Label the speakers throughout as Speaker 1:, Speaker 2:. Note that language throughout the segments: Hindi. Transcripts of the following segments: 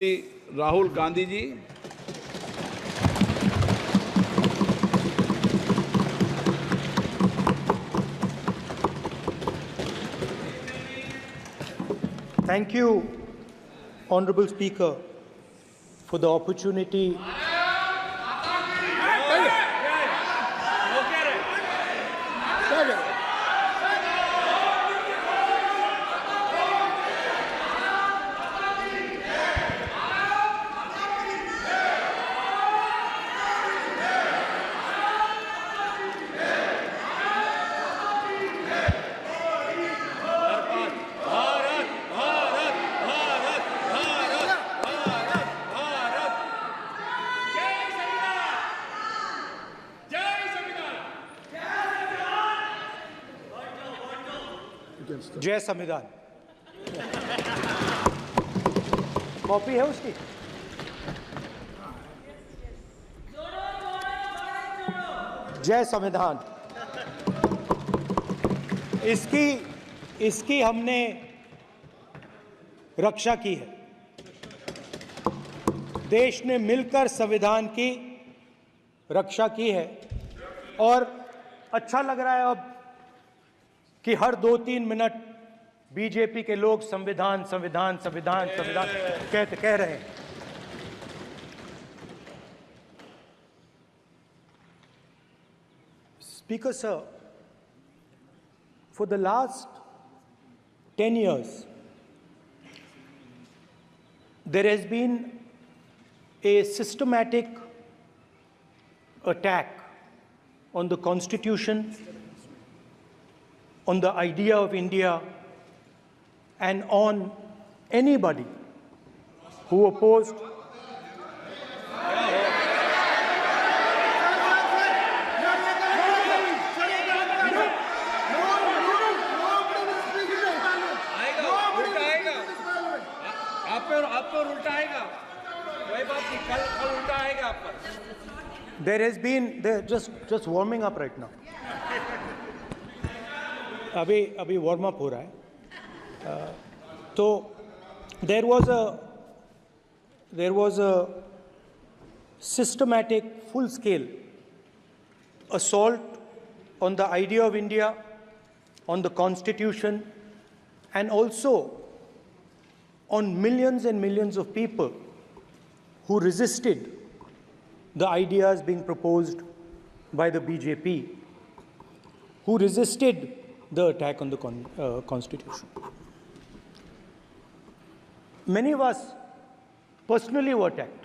Speaker 1: Rahul Gandhi ji.
Speaker 2: Thank you, Honorable Speaker, for the opportunity जय संविधान। कॉपी है उसकी? जय संविधान। इसकी हमने रक्षा की है। देश ने मिलकर संविधान की रक्षा की है और अच्छा लग रहा है अब कि हर 2-3 मिनट बीजेपी के लोग संविधान संविधान संविधान संविधान कह रहे हैं। Speaker sir, for the last 10 years, there has been a systematic attack on the Constitution, on the idea of India, and on anybody who opposed There has been just warming up right now. अभी वार्म अप हो रहा है। तो there was a systematic, full-scale assault on the idea of India, on the Constitution, and also on millions and millions of people who resisted the ideas being proposed by the BJP, who resisted the attack on the Constitution. Many of us personally were attacked.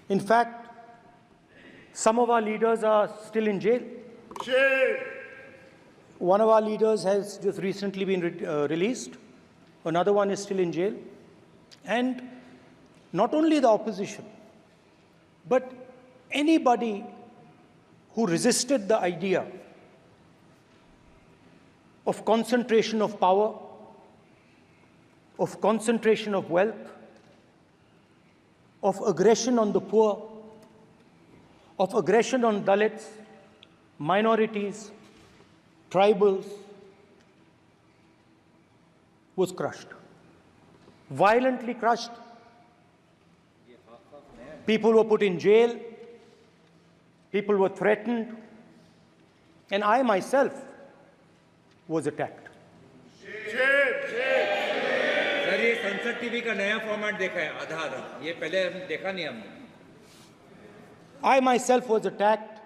Speaker 2: In fact, some of our leaders are still in jail. One of our leaders has just recently been released. Another one is still in jail. And not only the opposition, but anybody who resisted the idea of concentration of power, of concentration of wealth, of aggression on the poor, of aggression on Dalits, minorities, tribals, was crushed, violently crushed. People were put in jail, people were threatened, and I myself was attacked.
Speaker 3: Sir, ये संसद टीवी का नया फॉर्मेट देखा है, आधा ये पहले हम देखा नहीं हमने।
Speaker 2: I myself was attacked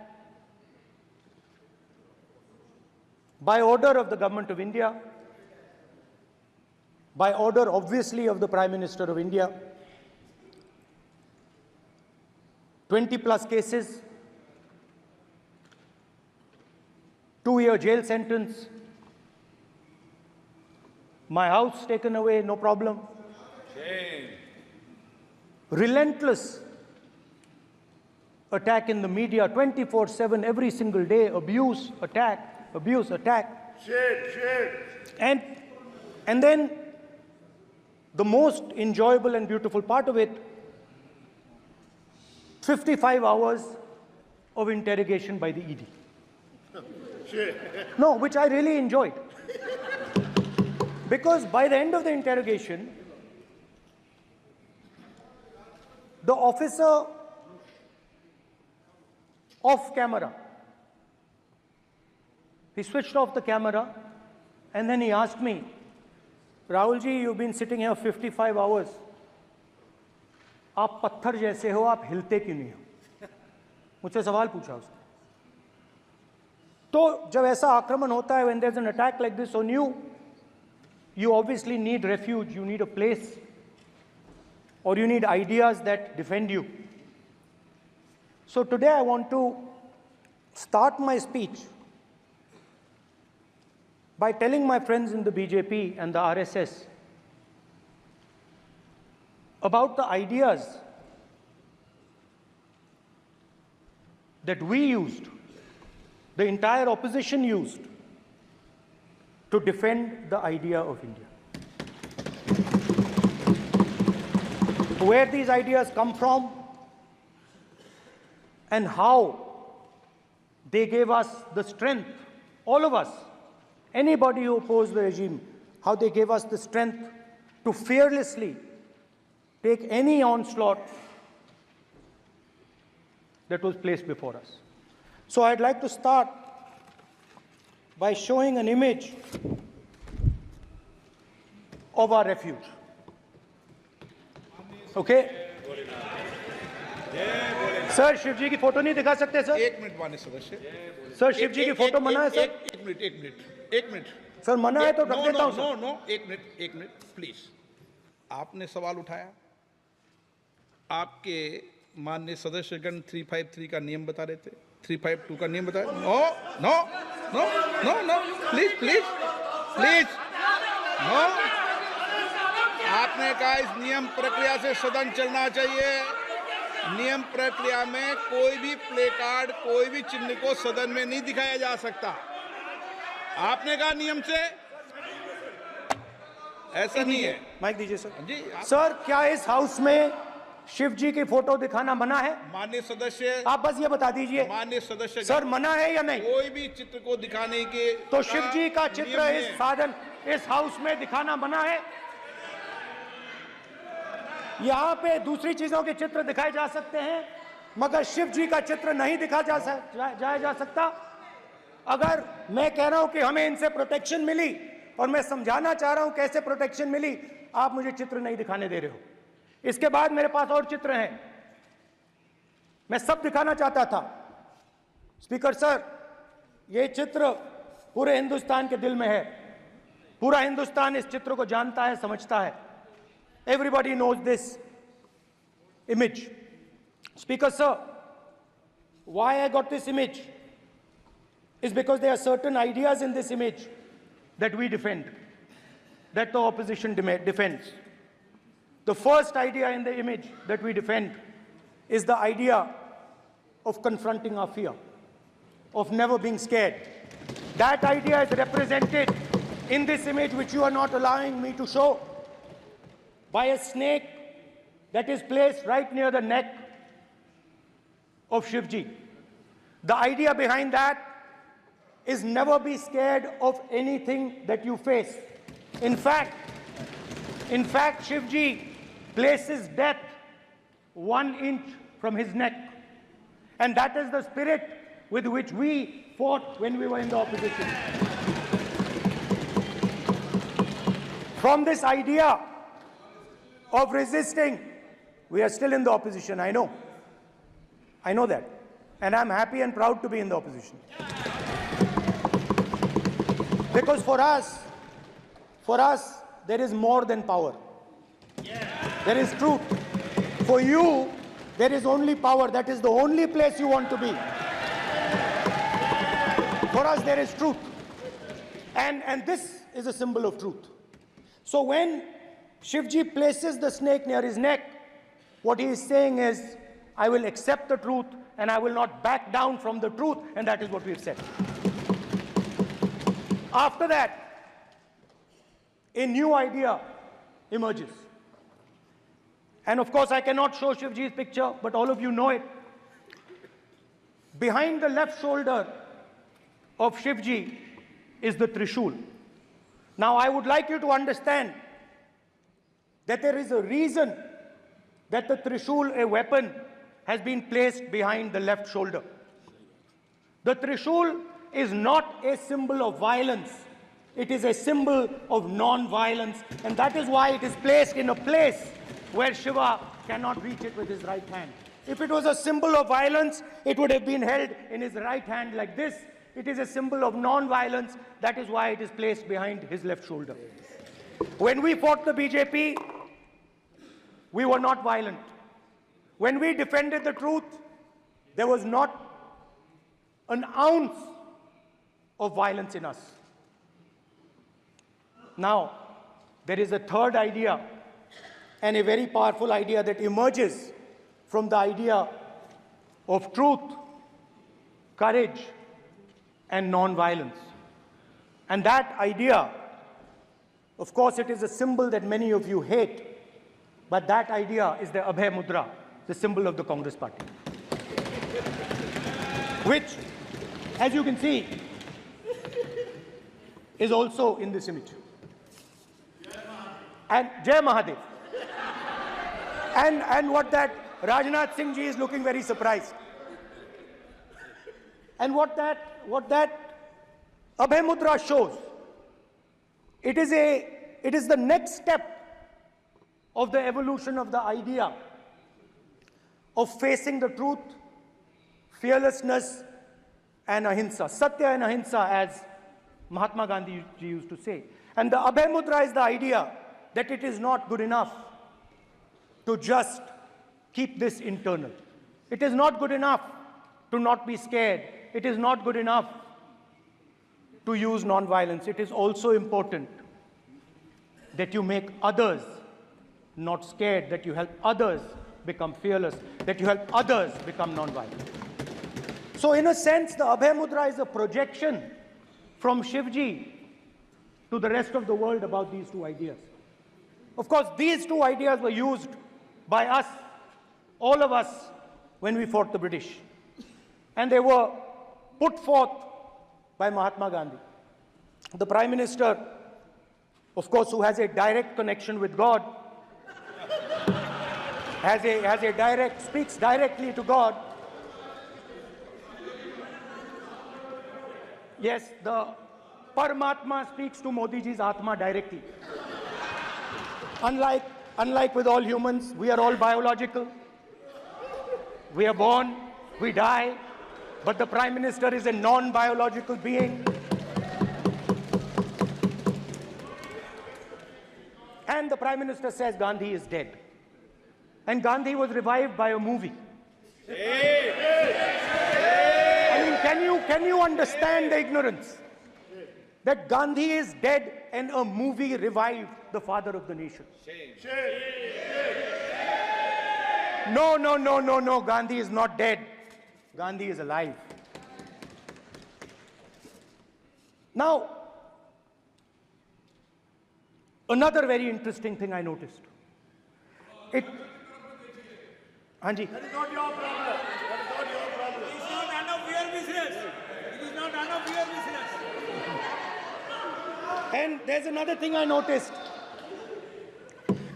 Speaker 2: by order of the government of India, by order obviously of the Prime Minister of India. 20+ cases, 2-year jail sentence, my house taken away, no problem.
Speaker 1: Shame.
Speaker 2: Relentless attack in the media, 24/7, every single day, abuse, attack, abuse, attack. And then the most enjoyable and beautiful part of it, 55 hours of interrogation by the ED. No, which I really enjoyed. Because by the end of the interrogation, the officer off camera, he switched off the camera and then he asked me, Rahul ji, you've been sitting here 55 hours. आप पत्थर जैसे हो, आप हिलते क्यों नहीं हो? मुझसे सवाल पूछा उसने. तो जब ऐसा आक्रमण होता है, when there's an attack like this on you, you obviously need refuge, you need a place, or you need ideas that defend you. So today I want to start my speech by telling my friends in the BJP and the RSS about the ideas that we used, the entire opposition used, to defend the idea of India. Where these ideas come from and how they gave us the strength, all of us, anybody who opposed the regime, how they gave us the strength to fearlessly take any onslaught that was placed before us. So I'd like to start by showing an image of our refuge. Okay? Sir Shiv ji की फोटो नहीं दिखा सकते सर?
Speaker 1: एक मिनट माननीय सदस्य.
Speaker 2: सर शिव जी की फोटो मना है सर?
Speaker 1: एक मिनट
Speaker 2: सर मना है तो रख देता हूं सर.
Speaker 1: नो एक मिनट प्लीज. आपने सवाल उठाया, आपके माननीय सदस्यगण 353 का नियम बता रहे थे, 352 का नियम बताया. No please no. आपने कहा इस नियम प्रक्रिया से सदन चलना चाहिए. नियम प्रक्रिया में कोई भी प्ले कार्ड, कोई भी चिन्ह को सदन में नहीं दिखाया जा सकता. आपने कहा नियम से, ऐसा नहीं है.
Speaker 2: माइक दीजिए सर.
Speaker 1: जी
Speaker 2: सर क्या इस हाउस में शिव जी की फोटो दिखाना मना है?
Speaker 1: माननीय सदस्य,
Speaker 2: आप बस ये बता दीजिए.
Speaker 1: माननीय सदस्य
Speaker 2: सर मना है या नहीं?
Speaker 1: कोई भी चित्र को दिखाने के
Speaker 2: तो शिव जी का चित्र
Speaker 1: नियम
Speaker 2: इस
Speaker 1: है.
Speaker 2: साधन इस हाउस में दिखाना मना है? यहाँ पे दूसरी चीजों के चित्र दिखाए जा सकते हैं, मगर शिव जी का चित्र नहीं दिखा जा सकता. अगर मैं कह रहा हूं कि हमें इनसे प्रोटेक्शन मिली और मैं समझाना चाह रहा हूं कैसे प्रोटेक्शन मिली, आप मुझे चित्र नहीं दिखाने दे रहे हो. इसके बाद मेरे पास और चित्र हैं, मैं सब दिखाना चाहता था. स्पीकर सर, ये चित्र पूरे हिंदुस्तान के दिल में है. पूरा हिंदुस्तान इस चित्र को जानता है, समझता है. Everybody knows this image. Speaker sir, why I got this image is because there are certain ideas in this image that we defend, that the opposition defends. The first idea in the image that we defend is the idea of confronting our fear, of never being scared. That idea is represented in this image, which you are not allowing me to show, by a snake that is placed right near the neck of Shivji. The idea behind that is never be scared of anything that you face. In fact, Shivji places death 1 inch from his neck. And that is the spirit with which we fought when we were in the opposition. From this idea of resisting, we are still in the opposition, I know. I know that. And I'm happy and proud to be in the opposition. Because for us, there is more than power. There is truth. For you, there is only power. That is the only place you want to be. For us, there is truth. And this is a symbol of truth. So when Shivji places the snake near his neck, what he is saying is, I will accept the truth and I will not back down from the truth, and that is what we have said. After that, a new idea emerges. And of course, I cannot show Shivji's picture, but all of you know it. Behind the left shoulder of Shivji is the Trishul. Now, I would like you to understand that there is a reason that the Trishul, a weapon, has been placed behind the left shoulder. The Trishul is not a symbol of violence. It is a symbol of non-violence, and that is why it is placed in a place where Shiva cannot reach it with his right hand. If it was a symbol of violence, it would have been held in his right hand like this. It is a symbol of non-violence. That is why it is placed behind his left shoulder. When we fought the BJP, we were not violent. When we defended the truth, there was not an ounce of violence in us. Now, there is a third idea, and a very powerful idea that emerges from the idea of truth, courage, and non-violence. And that idea, of course, it is a symbol that many of you hate, but that idea is the Abhay Mudra, the symbol of the Congress Party, which, as you can see, is also in this image. And Jai Mahadev. And what that Rajnath Singh ji is looking very surprised. And what that Abhay Mudra shows, it is the next step of the evolution of the idea of facing the truth, fearlessness, and ahimsa. Satya and ahimsa, as Mahatma Gandhi ji used to say. And the Abhay Mudra is the idea that it is not good enough to just keep this internal. It is not good enough to not be scared. It is not good enough to use non-violence. It is also important that you make others not scared, that you help others become fearless, that you help others become non-violent. So in a sense, the Abhay Mudra is a projection from Shivji to the rest of the world about these two ideas. Of course, these two ideas were used by us, all of us, when we fought the British. And they were put forth by Mahatma Gandhi. The Prime Minister, of course, who has a direct connection with God, speaks directly to God. Yes, the Paramatma speaks to Modi ji's Atma directly. Unlike with all humans, we are all biological. We are born, we die, but the Prime Minister is a non-biological being. And the Prime Minister says Gandhi is dead. And Gandhi was revived by a movie. I mean, can you understand the ignorance? That Gandhi is dead and a movie revived the father of the nation. No, Gandhi is not dead. Gandhi is alive. Now, another very interesting thing I noticed. Hanji.
Speaker 4: That is not your problem. That is not your problem. It is not none of your business. It is not none of your business.
Speaker 2: And there's another thing I noticed.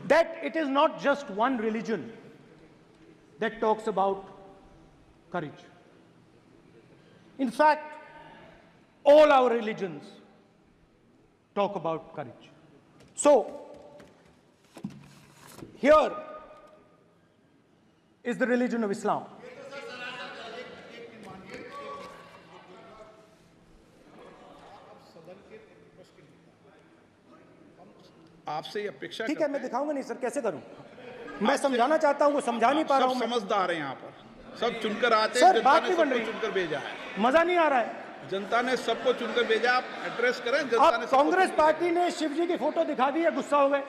Speaker 2: That it is not just one religion that talks about courage. In fact, all our religions talk about courage. So, here is the religion of Islam.
Speaker 1: आपसे ये अपेक्षा
Speaker 2: ठीक है, मैं दिखाऊंगा नहीं सर, कैसे करूं? मैं समझाना चाहता हूं, वो समझा नहीं पा रहा हूं।
Speaker 1: सब समझदार हैं यहाँ पर, सब चुनकर आते हैं।
Speaker 2: सर, बात नहीं बन रही,
Speaker 1: चुनकर भेजा है,
Speaker 2: मजा नहीं आ रहा है।
Speaker 1: जनता ने सबको चुनकर भेजा, आप एड्रेस करें। जनता ने
Speaker 2: कांग्रेस पार्टी ने शिवजी की फोटो दिखा दी है, गुस्सा हो गए।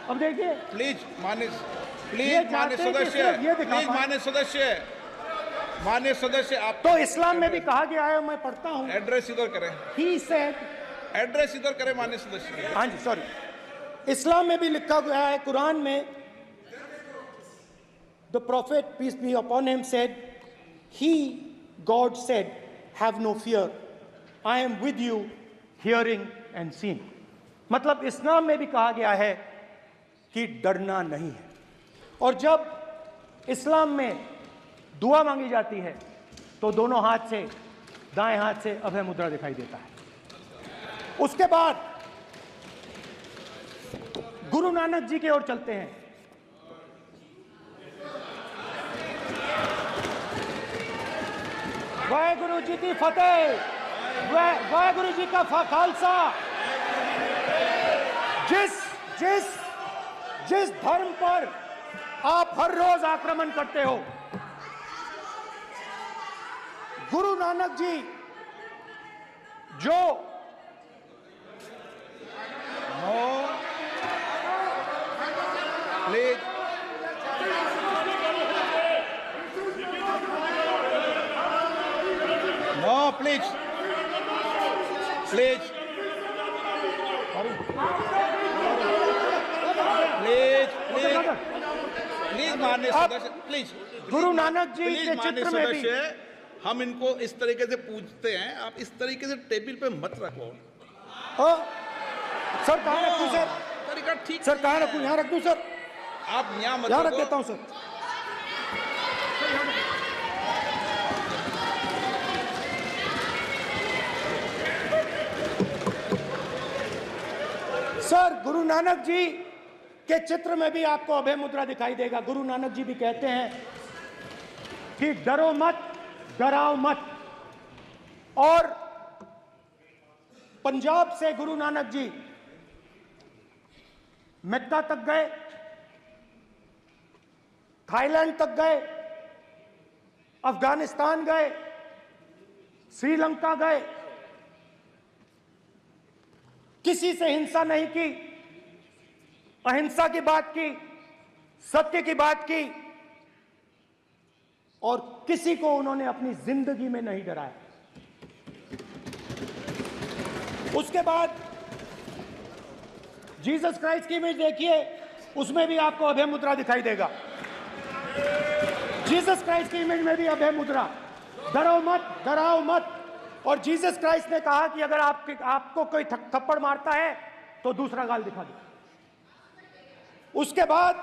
Speaker 2: अब देखिए,
Speaker 1: प्लीज मान्य सदस्य आप
Speaker 2: तो इस्लाम में भी कहा गया है, मैं पढ़ता हूं,
Speaker 1: एड्रेस इधर करें।
Speaker 2: He said,
Speaker 1: एड्रेस इधर करें मान्य सदस्य।
Speaker 2: हाँ जी, सॉरी, इस्लाम में भी लिखा गया है, कुरान में, the prophet peace be upon him said, God said, have no fear, I am with you, hearing and seeing. मतलब इस्लाम में भी कहा गया है, कि डरना नहीं है। और जब इस्लाम में दुआ मांगी जाती है तो दोनों हाथ से, दाएं हाथ से अभय मुद्रा दिखाई देता है। उसके बाद गुरु नानक जी की ओर चलते हैं। वाहेगुरु जी की फतेह, वाहेगुरु जी का खालसा। जिस धर्म पर आप हर रोज आक्रमण करते हो, गुरु नानक जी जो
Speaker 1: please no, please please please please please माननीय सदस्य, please
Speaker 2: Guru Nanak ji
Speaker 1: please
Speaker 2: के
Speaker 1: माननीय
Speaker 2: चित्र में भी
Speaker 1: सदस्य, हम इनको इस तरीके से पूछते हैं, आप इस तरीके से टेबल पे मत रखो।
Speaker 2: सर कहाँ रखूं सर?
Speaker 1: तरीका ठीक
Speaker 2: सर कहाँ
Speaker 1: नहीं
Speaker 2: रखूं?
Speaker 1: है।
Speaker 2: यहाँ रख दूं सर?
Speaker 1: आप यहाँ मत
Speaker 2: यहाँ रख
Speaker 1: रखो।
Speaker 2: देता हूं सर। सर गुरु नानक जी के चित्र में भी आपको अभय मुद्रा दिखाई देगा। गुरु नानक जी भी कहते हैं कि डरो मत, डराओ मत। और पंजाब से गुरु नानक जी मक्का तक गए, थाईलैंड तक गए, अफगानिस्तान गए, श्रीलंका गए, किसी से हिंसा नहीं की, अहिंसा की बात की, सत्य की बात की, और किसी को उन्होंने अपनी जिंदगी में नहीं डराया। उसके बाद जीसस क्राइस्ट की इमेज देखिए, उसमें भी आपको अभय मुद्रा दिखाई देगा। जीसस क्राइस्ट की इमेज में भी अभय मुद्रा, डरो मत, डराओ मत। और जीसस क्राइस्ट ने कहा कि अगर आपको कोई थप्पड़ मारता है तो दूसरा गाल दिखा दो। उसके बाद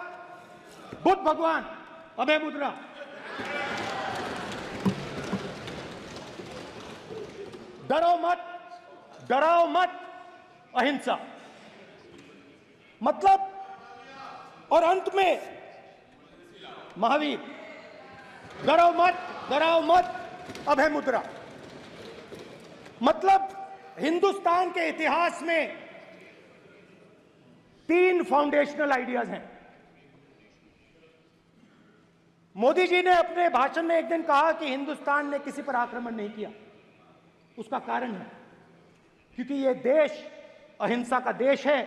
Speaker 2: बुद्ध भगवान, अभय मुद्रा। डरो मत, डराओ मत, अहिंसा। मतलब, और अंत में महावीर, डरो मत, डराओ मत, अभय मुद्रा। मतलब हिंदुस्तान के इतिहास में 3 फाउंडेशनल आइडियाज हैं। मोदी जी ने अपने भाषण में एक दिन कहा कि हिंदुस्तान ने किसी पर आक्रमण नहीं किया। उसका कारण है क्योंकि यह देश अहिंसा का देश है।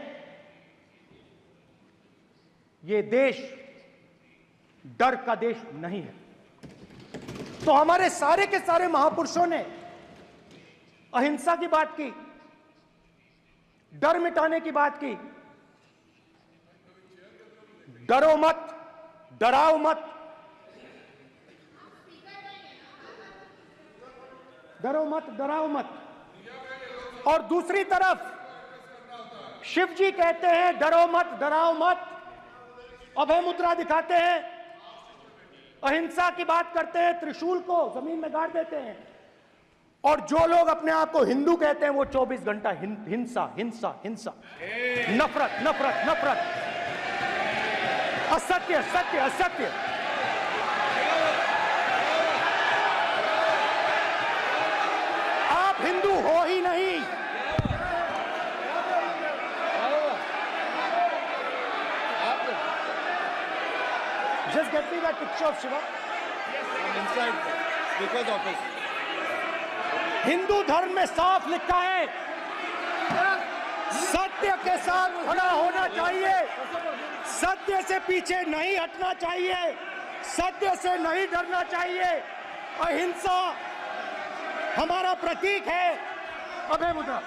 Speaker 2: यह देश डर का देश नहीं है। तो हमारे सारे के सारे महापुरुषों ने अहिंसा की बात की, डर मिटाने की बात की। डरो मत, डराओ मत, डरो मत, डराओ मत। और दूसरी तरफ शिव जी कहते हैं डरो मत, डराओ मत, अभय मुद्रा दिखाते हैं, अहिंसा की बात करते हैं, त्रिशूल को जमीन में गाड़ देते हैं। और जो लोग अपने आप को हिंदू कहते हैं वो 24 घंटा हिंसा, हिंसा, हिंसा, नफरत, नफरत, नफरत, असत्य, सत्य, असत्य। आप हिंदू हो ही नहीं। Just get me that picture of Shiva.
Speaker 1: inside because of his
Speaker 2: Hindu धर्म में साफ लिखा है, सत्य के साथ खड़ा होना चाहिए, सत्य से पीछे नहीं हटना चाहिए, सत्य से नहीं डरना चाहिए। अहिंसा हमारा प्रतीक है। अभय मुद्रा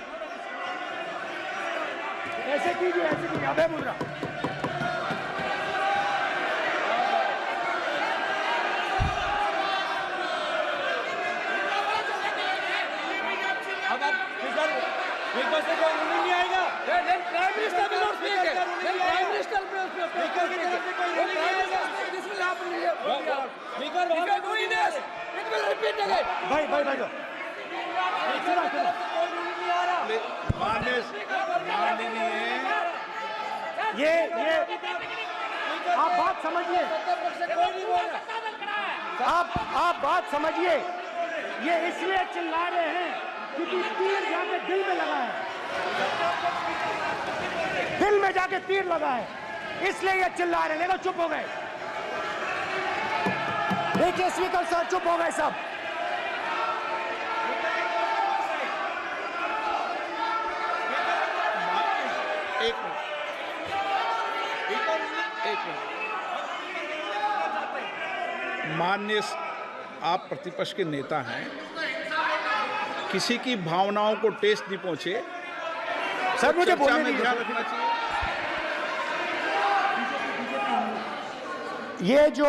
Speaker 2: ऐसे कीजिए, ऐसे कीजिए, अभय मुद्रा।
Speaker 4: नहीं आएगा। Then Prime Minister will not speak. Then Prime Minister will speak.
Speaker 2: भाई भाई भाई ये आप बात समझिए, आप बात समझिए। ये इसलिए चिल्ला रहे हैं क्योंकि तीर जाके दिल में लगा है, दिल में जाके तीर लगा है, इसलिए ये चिल्ला रहे हैं। देखो चुप हो गए, देखिए स्पीकर सर चुप हो गए सब।
Speaker 1: एक मिनट। माननीय आप प्रतिपक्ष के नेता हैं, किसी की भावनाओं को ठेस नहीं पहुंचे
Speaker 2: सर मुझे
Speaker 1: चर्चा
Speaker 2: बोलने
Speaker 1: में
Speaker 2: दीजिए।
Speaker 1: ध्यान रखना चाहिए।
Speaker 2: ये जो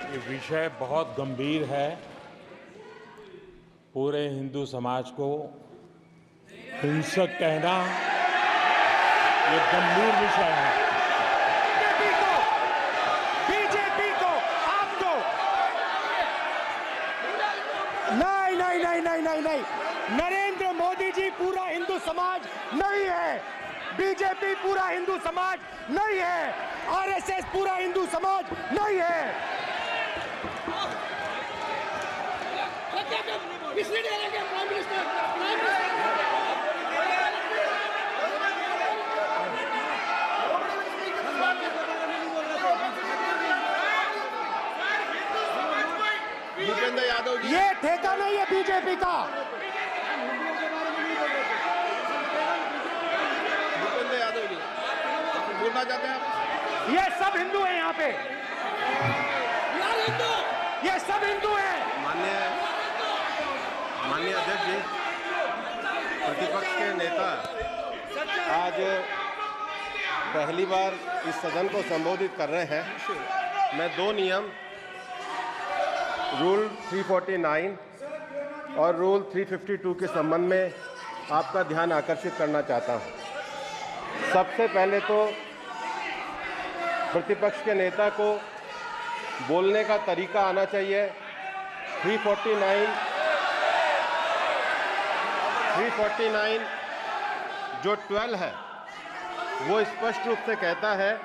Speaker 5: ये विषय बहुत गंभीर है, पूरे हिंदू समाज को हिंसक कहना ये गंभीर विषय है।
Speaker 2: बीजेपी को आपको नहीं, नरेंद्र मोदी जी पूरा हिंदू समाज नहीं है, बीजेपी पूरा हिंदू समाज नहीं है, आरएसएस पूरा हिंदू समाज नहीं है।
Speaker 1: भूपेंद्र यादव जी,
Speaker 2: ये ठेका नहीं है बीजेपी का।
Speaker 1: भूपेंद्र यादव जी बोलना चाहते हैं आप?
Speaker 2: ये सब हिंदू हैं यहाँ पे, ये सब हिंदू हैं।
Speaker 6: माननीय अध्यक्ष जी, प्रतिपक्ष के नेता आज पहली बार इस सदन को संबोधित कर रहे हैं। मैं दो नियम रूल 349 और रूल 352 के संबंध में आपका ध्यान आकर्षित करना चाहता हूं। सबसे पहले तो प्रतिपक्ष के नेता को बोलने का तरीका आना चाहिए। 349 जो 12 है वो स्पष्ट रूप से कहता है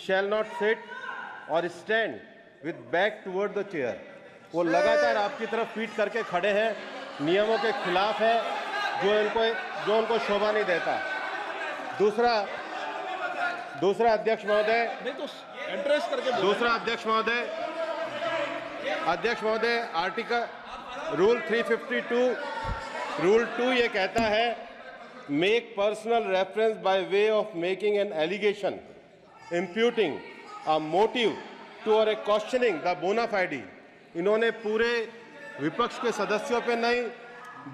Speaker 6: शैल नॉट सिट और stand with back toward the chair. वो लगातार आपकी तरफ पीठ करके खड़े हैं, नियमों के खिलाफ है, जो उनको शोभा नहीं देता। दूसरा अध्यक्ष महोदय,
Speaker 1: नहीं तो एड्रेस करके
Speaker 6: दूसरा अध्यक्ष महोदय आर्टिकल रूल 352 रूल 2 ये कहता है make personal reference by way of making an allegation imputing a motive to और ए क्वेश्चनिंग द बोना फाइडी। इन्होंने पूरे विपक्ष के सदस्यों पे नहीं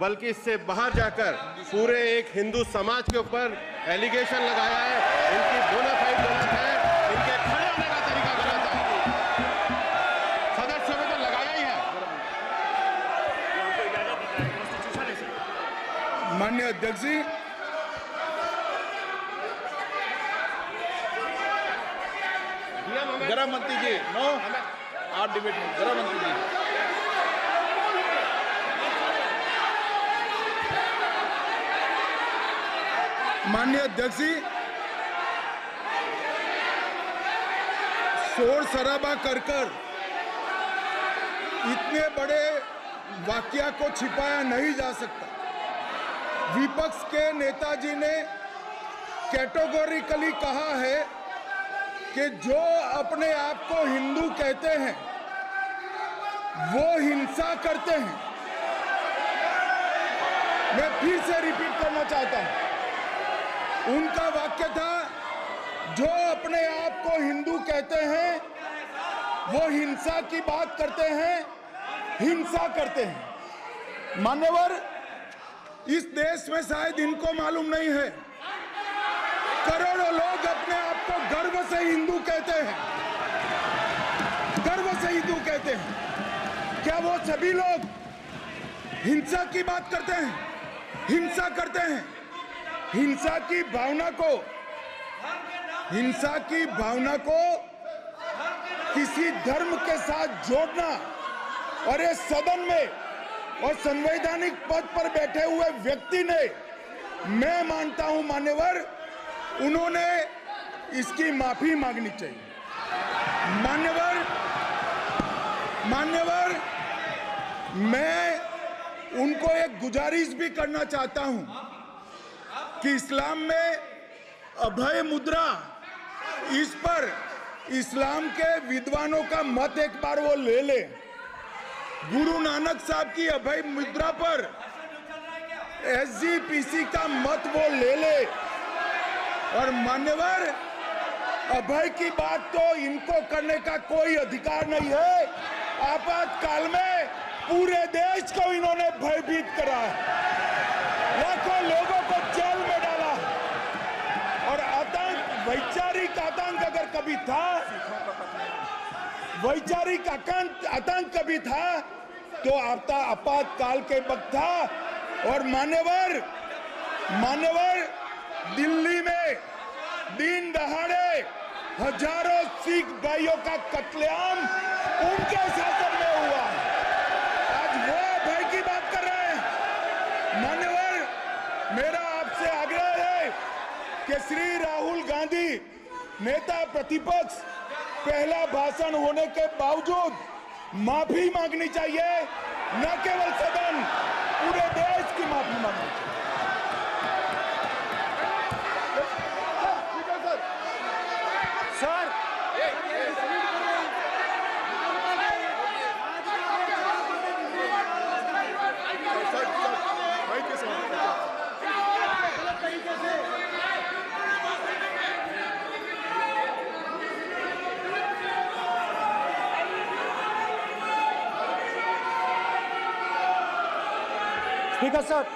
Speaker 6: बल्कि इससे बाहर जाकर पूरे एक हिंदू समाज के ऊपर एलिगेशन लगाया है। इनकी बोना फाइड गलत है, इनके खड़े होने का तरीका गलत है। सदस्यों में तो लगाया ही है।
Speaker 1: माननीय अध्यक्ष जी, गृह मंत्री जी, नो आप डिबेट में गृह मंत्री जी। माननीय अध्यक्ष जी, शोर शराबा कर इतने बड़े वाकया को छिपाया नहीं जा सकता। विपक्ष के नेताजी ने कैटेगोरिकली कहा है कि जो अपने आप को हिंदू कहते हैं वो हिंसा करते हैं। मैं फिर से रिपीट करना चाहता हूं, उनका वाक्य था जो अपने आप को हिंदू कहते हैं वो हिंसा की बात करते हैं, हिंसा करते हैं। मान्यवर, इस देश में शायद इनको मालूम नहीं है, करोड़ों लोग अपने आप को गर्व से हिंदू कहते हैं, गर्व से हिंदू कहते हैं। क्या वो सभी लोग हिंसा की बात करते हैं, हिंसा करते हैं? हिंसा की भावना को
Speaker 7: किसी धर्म के साथ जोड़ना, और ये सदन में और संवैधानिक पद पर बैठे हुए व्यक्ति ने, मैं मानता हूं मान्यवर, उन्होंने इसकी माफी मांगनी चाहिए। मान्यवर, मैं उनको एक गुजारिश भी करना चाहता हूं कि इस्लाम में अभय मुद्रा, इस पर इस्लाम के विद्वानों का मत एक बार वो ले ले। गुरु नानक साहब की अभय मुद्रा पर SGPC का मत वो ले ले। और मान्यवर, अभय की बात तो इनको करने का कोई अधिकार नहीं है। आपातकाल में पूरे देश को इन्होंने भयभीत करा है, लाखों लोगों को जेल में डाला। और आतंक, वैचारिक आतंक अगर कभी था, वैचारिक आतंक कभी था तो आपातकाल के वक्त था। और मान्यवर, दिल्ली में दिन दहाड़े हजारों सिख भाइयों का कत्लेआम उनके शासन में हुआ। आज वो भय की बात कर रहे हैं। मान्यवर, मेरा आपसे आग्रह है कि श्री राहुल गांधी, नेता प्रतिपक्ष, पहला भाषण होने के बावजूद माफी मांगनी चाहिए। न केवल सदन, पूरे देश की माफी मांगनी चाहिए।
Speaker 2: सर, स्पीकर साहब,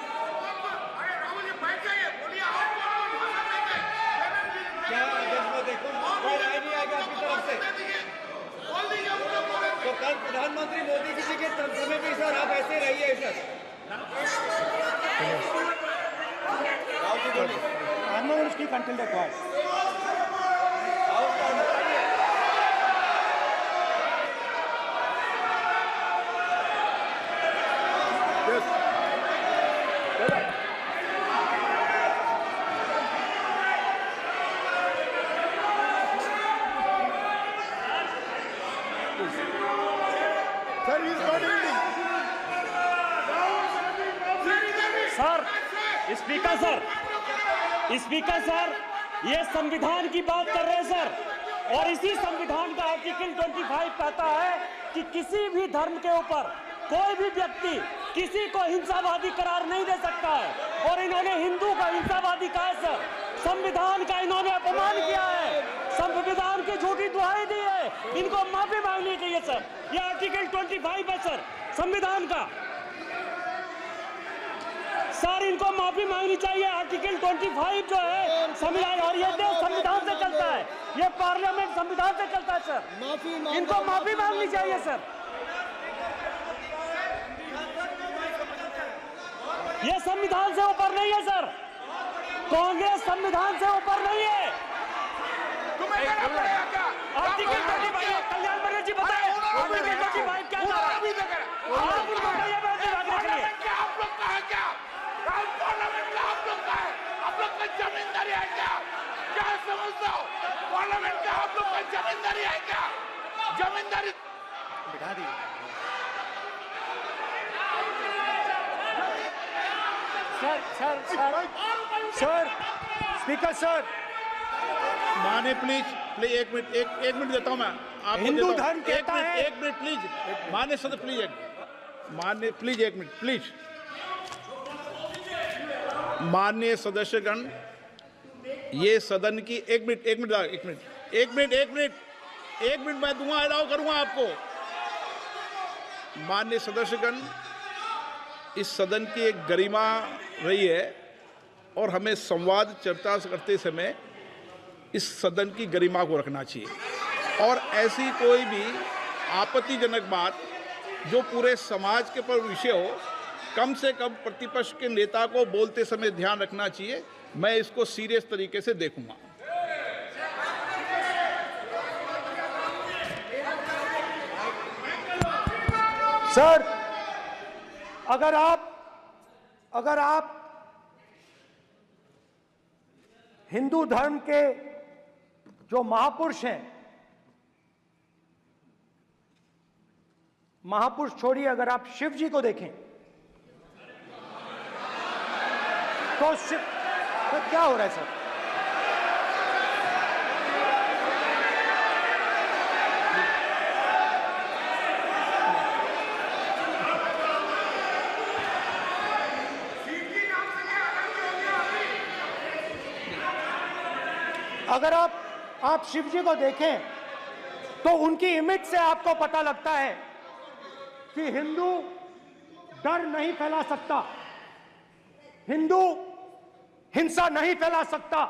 Speaker 3: तो कल प्रधानमंत्री मोदी जी के समय भी सर आप ऐसे रहिए sir.
Speaker 2: I'm not going to speak until they're quiet.
Speaker 8: Speaker sir, ये संविधान की बात कर रहे हैं सर, और इसी संविधान का आर्टिकल 25 कहता है कि किसी भी धर्म के ऊपर कोई भी व्यक्ति किसी को हिंसावादी करार नहीं दे सकता है। और इन्होंने हिंदू का हिंसावादी कहा है सर। संविधान का इन्होंने अपमान किया है, संविधान की झूठी दुहाई दी है। इनको माफी मांगनी चाहिए सर। ये आर्टिकल 25 है सर संविधान का। सर, इनको माफी मांगनी चाहिए। आर्टिकल 25 जो है संविधान, और ये देश संविधान से चलता है, ये पार्लियामेंट संविधान से चलता है सर। इनको माफी मांगनी चाहिए सर। ये संविधान से ऊपर नहीं है सर। कांग्रेस संविधान से ऊपर नहीं है। आर्टिकल 25, कल्याण बनर्जी जी बताए आर्टिकल 25 क्या था? आप उनको कहिए क्या आप लोग कहा क्या? पार्लियामेंट का आप लोग का है, आप लोग का जमींदारी है क्या? क्या समझते हो? पार्लियामेंट का आप लोग का जमींदारी है क्या? जमींदारी बिठा दी।
Speaker 2: सर, स्पीकर सर,
Speaker 1: माने प्लीज एक मिनट देता हूं मैं आपको।
Speaker 2: हिंदू धर्म कहता है।
Speaker 1: एक मिनट प्लीज, माने सदस्य प्लीज, मान्य प्लीज एक मिनट प्लीज। माननीय सदस्यगण, ये सदन की एक मिनट मैं दूंगा, अलाउ करूंगा आपको। माननीय सदस्यगण, इस सदन की एक गरिमा रही है और हमें संवाद चर्चा करते समय इस सदन की गरिमा को रखना चाहिए। और ऐसी कोई भी आपत्तिजनक बात जो पूरे समाज के पर विषय हो, कम से कम प्रतिपक्ष के नेता को बोलते समय ध्यान रखना चाहिए। मैं इसको सीरियस तरीके से देखूंगा।
Speaker 2: सर, अगर आप हिंदू धर्म के जो महापुरुष हैं, महापुरुष छोड़िए, अगर आप शिव जी को देखें तो क्या हो रहा है सर? अगर आप शिव जी को देखें तो उनकी इमेज से आपको पता लगता है कि हिंदू डर नहीं फैला सकता, हिंदू हिंसा नहीं फैला सकता,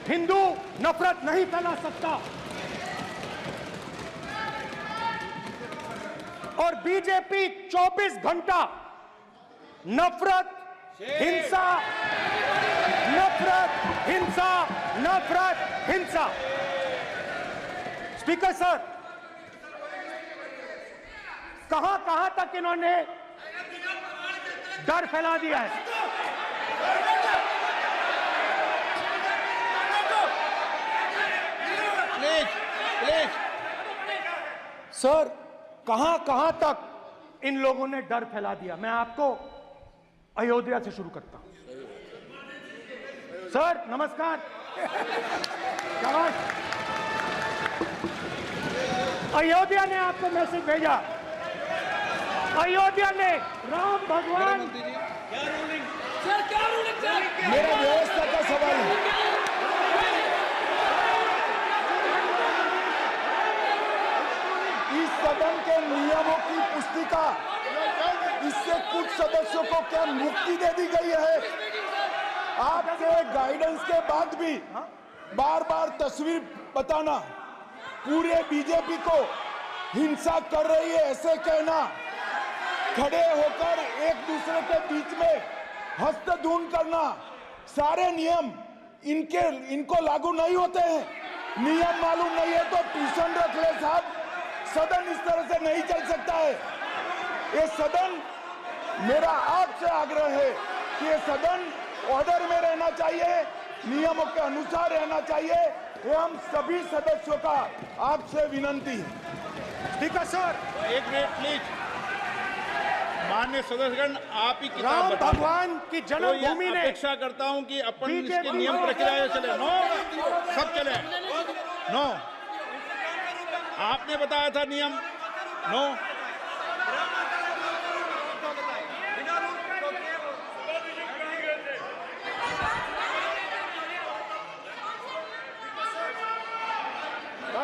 Speaker 2: हिंदू नफरत नहीं फैला सकता। और बीजेपी 24 घंटा नफरत, हिंसा, नफरत, हिंसा, नफरत, हिंसा। स्पीकर सर, कहां तक इन्होंने डर फैला दिया है? सर, कहां तक इन लोगों ने डर फैला दिया? मैं आपको अयोध्या से शुरू करता हूं। सर नमस्कार, अयोध्या ने आपको मैसेज भेजा, अयोध्या ने राम भगवान,
Speaker 7: मेरा व्यवस्था का सवाल है। इस सदन के नियमों की पुस्तिका, इससे कुछ सदस्यों को क्या मुक्ति दे दी गई है? आपके गाइडेंस के बाद भी बार बार तस्वीर बताना, पूरे बीजेपी को हिंसा कर रही है ऐसे कहना, खड़े होकर एक दूसरे के बीच में हस्तधून करना, सारे नियम इनको लागू नहीं होते हैं। नियम मालूम नहीं है तो ट्यूशन रख ले साहब, सदन इस तरह से नहीं चल सकता है। ये सदन, मेरा आपसे आग्रह है कि ये सदन ऑर्डर में रहना चाहिए, नियमों के अनुसार रहना चाहिए। ये हम सभी सदस्यों का आपसे विनंती है।
Speaker 2: स्पीकर सर,
Speaker 1: एक मिनट प्लीज। माननीय सदस्यगण, आप ही किताब
Speaker 2: राम
Speaker 1: बताओ।
Speaker 2: भगवान की जन्मभूमि
Speaker 1: तो
Speaker 2: ने,
Speaker 1: अपेक्षा करता हूं कि अपन इसके नियम प्रक्रिया चले। नो, सब चले। नो, आपने बताया था नियम। नो,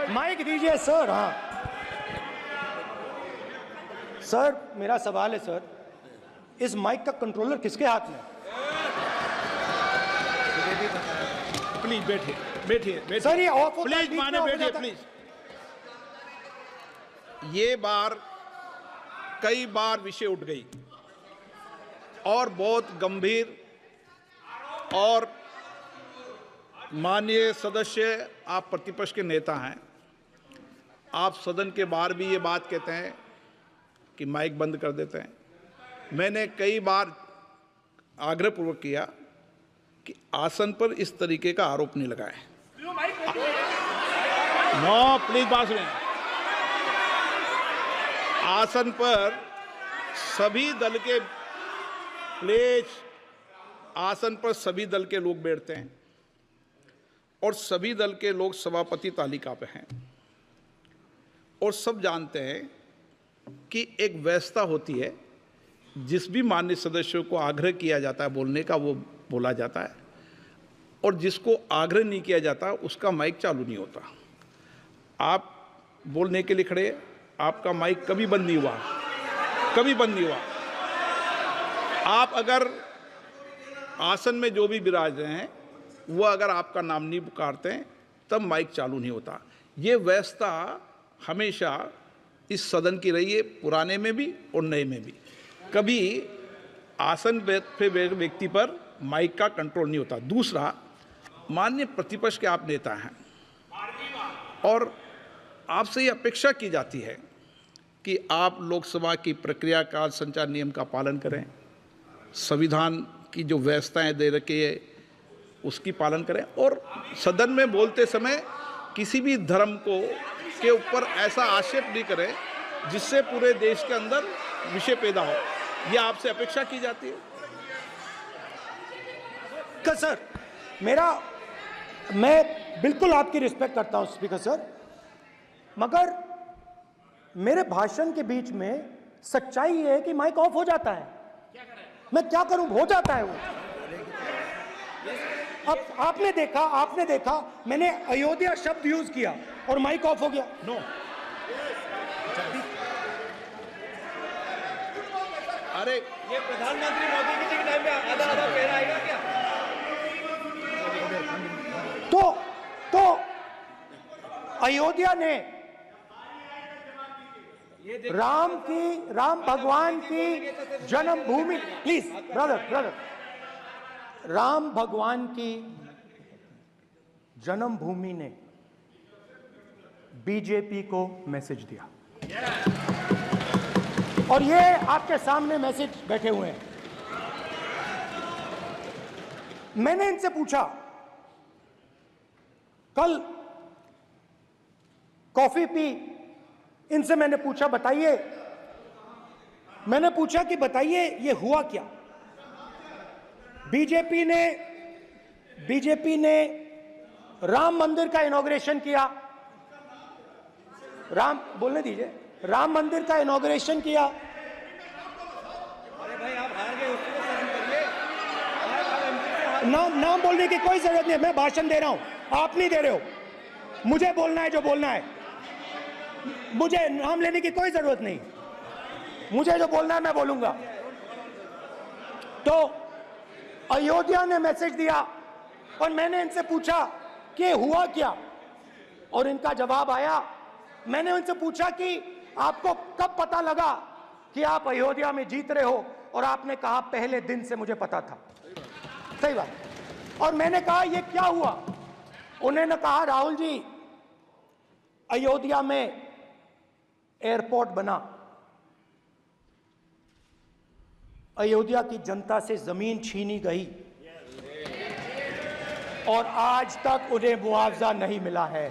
Speaker 2: माइक दीजिए सर। हाँ सर, मेरा सवाल है सर, इस माइक का कंट्रोलर किसके हाथ में?
Speaker 1: प्लीज बैठिए
Speaker 2: सर ये ऑफ होता है,
Speaker 1: प्लीज
Speaker 2: बीच में
Speaker 1: माने
Speaker 2: ऑफ हो
Speaker 1: बैठिए
Speaker 2: जाता है।
Speaker 1: प्लीज। ये बार कई बार विषय उठ गई और बहुत गंभीर, और माननीय सदस्य, आप प्रतिपक्ष के नेता हैं, आप सदन के बाहर भी ये बात कहते हैं कि माइक बंद कर देते हैं। मैंने कई बार आग्रहपूर्वक किया कि आसन पर इस तरीके का आरोप नहीं लगाएं। नो, प्लीज बात सुनिए। आसन पर सभी दल के, प्लीज, आसन पर सभी दल के लोग बैठते हैं और सभी दल के लोग सभापति तालिका पे हैं, और सब जानते हैं कि एक व्यवस्था होती है, जिस भी माननीय सदस्यों को आग्रह किया जाता है बोलने का वो बोला जाता है, और जिसको आग्रह नहीं किया जाता उसका माइक चालू नहीं होता। आप बोलने के लिए खड़े, आपका माइक कभी बंद नहीं हुआ, कभी बंद नहीं हुआ। आप अगर आसन में जो भी विराज रहे हैं वो अगर आपका नाम नहीं पुकारते हैं तब माइक चालू नहीं होता। ये व्यवस्था हमेशा इस सदन की रही है, पुराने में भी और नए में भी। कभी आसन पे व्यक्ति पर माइक का कंट्रोल नहीं होता। दूसरा, माननीय प्रतिपक्ष के आप नेता हैं और आपसे ये अपेक्षा की जाती है कि आप लोकसभा की प्रक्रिया का संचार नियम का पालन करें, संविधान की जो व्यवस्थाएं दे रखी है उसकी पालन करें, और सदन में बोलते समय किसी भी धर्म को के ऊपर ऐसा आक्षेप नहीं करें जिससे पूरे देश के अंदर विषय पैदा हो। यह आपसे अपेक्षा की जाती है।
Speaker 2: सर, मैं बिल्कुल आपकी रिस्पेक्ट करता हूं स्पीकर सर, मगर मेरे भाषण के बीच में सच्चाई ये है कि माइक ऑफ हो जाता है। मैं क्या करूं, हो जाता है वो। अब आपने देखा मैंने अयोध्या शब्द यूज किया और माइक ऑफ हो गया। नो,
Speaker 1: अरे
Speaker 3: ये प्रधानमंत्री मोदी जी के टाइम में आधा पैर आएगा क्या?
Speaker 2: तो अयोध्या ने राम भगवान की जन्मभूमि, प्लीज ब्रदर, राम भगवान की जन्मभूमि ने बीजेपी को मैसेज दिया, और ये आपके सामने मैसेज बैठे हुए हैं। मैंने इनसे पूछा, कल कॉफी पी, इनसे मैंने पूछा बताइए ये हुआ क्या। बीजेपी ने राम मंदिर का इनॉग्रेशन किया, बोलने दीजिए, राम मंदिर का इनॉग्रेशन किया।
Speaker 3: अरे भाई आप हार गए, उसको सहन करिए।
Speaker 2: नाम बोलने की कोई जरूरत नहीं है, मैं भाषण दे रहा हूं, आप नहीं दे रहे हो। मुझे बोलना है जो बोलना है, मुझे नाम लेने की कोई जरूरत नहीं, मुझे जो बोलना है मैं बोलूंगा। तो अयोध्या ने मैसेज दिया और मैंने इनसे पूछा कि हुआ क्या, और इनका जवाब आया। मैंने उनसे पूछा कि आपको कब पता लगा कि आप अयोध्या में जीत रहे हो, और आपने कहा पहले दिन से मुझे पता था। सही बात। और मैंने कहा ये क्या हुआ, उन्होंने कहा राहुल जी अयोध्या में एयरपोर्ट बना, अयोध्या की जनता से जमीन छीनी गई और आज तक उन्हें मुआवजा नहीं मिला है।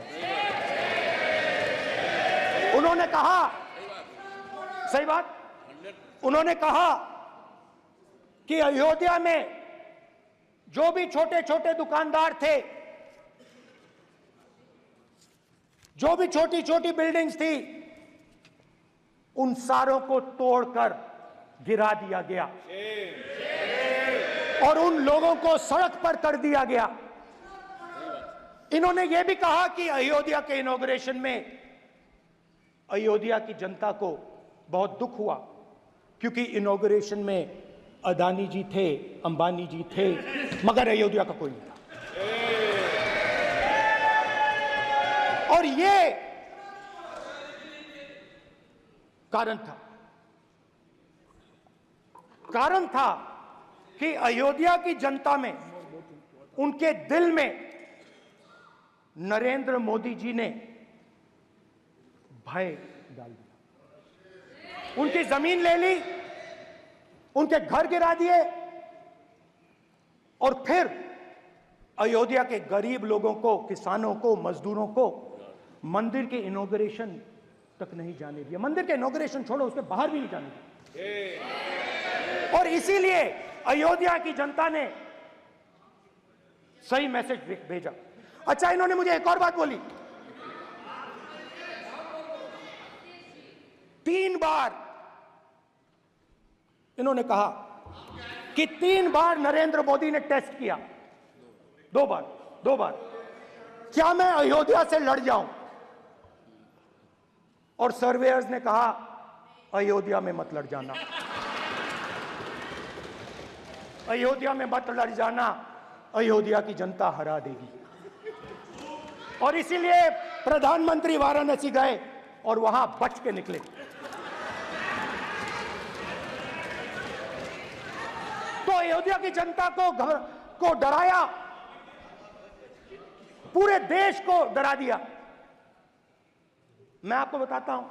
Speaker 2: उन्होंने कहा, सही बात, उन्होंने कहा कि अयोध्या में जो भी छोटे छोटे दुकानदार थे, जो भी छोटी छोटी बिल्डिंग्स थी, उन सारों को तोड़कर गिरा दिया गया और उन लोगों को सड़क पर कर दिया गया। इन्होंने यह भी कहा कि अयोध्या के इनॉग्रेशन में अयोध्या की जनता को बहुत दुख हुआ, क्योंकि इनॉग्रेशन में अदानी जी थे, अंबानी जी थे, मगर अयोध्या का कोई नहीं था। और ये कारण था कि अयोध्या की जनता में, उनके दिल में नरेंद्र मोदी जी ने भय डाल दिया। उनकी जमीन ले ली, उनके घर गिरा दिए, और फिर अयोध्या के गरीब लोगों को, किसानों को, मजदूरों को मंदिर के इनॉग्रेशन तक नहीं जाने दिया। मंदिर के इनॉग्रेशन छोड़ो, उसके बाहर भी नहीं जाने दिया। और इसीलिए अयोध्या की जनता ने सही मैसेज भेजा। अच्छा, इन्होंने मुझे एक और बात बोली, 3 बार इन्होंने कहा कि 3 बार नरेंद्र मोदी ने टेस्ट किया, 2 बार क्या मैं अयोध्या से लड़ जाऊं, और सर्वेयर्स ने कहा अयोध्या में मत लड़ जाना, अयोध्या में मत लड़ जाना, अयोध्या की जनता हरा देगी। और इसीलिए प्रधानमंत्री वाराणसी गए और वहां बच के निकले। तो अयोध्या की जनता को डराया, पूरे देश को डरा दिया। मैं आपको बताता हूं,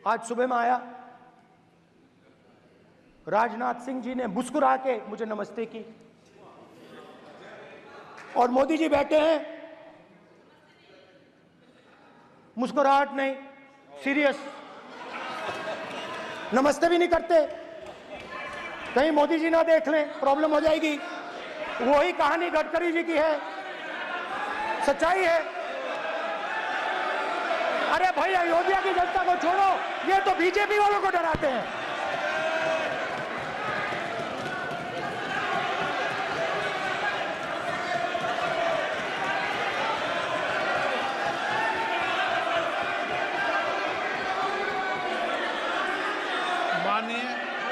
Speaker 2: आज सुबह में आया, राजनाथ सिंह जी ने मुस्कुरा के मुझे नमस्ते की, और मोदी जी बैठे हैं, मुस्कुराहट नहीं, सीरियस, नमस्ते भी नहीं करते। कहीं मोदी जी ना देख लें, प्रॉब्लम हो जाएगी। वही कहानी गडकरी जी की है, सच्चाई है। अरे भाई, अयोध्या की जनता को छोड़ो, ये तो बीजेपी वालों को डराते हैं।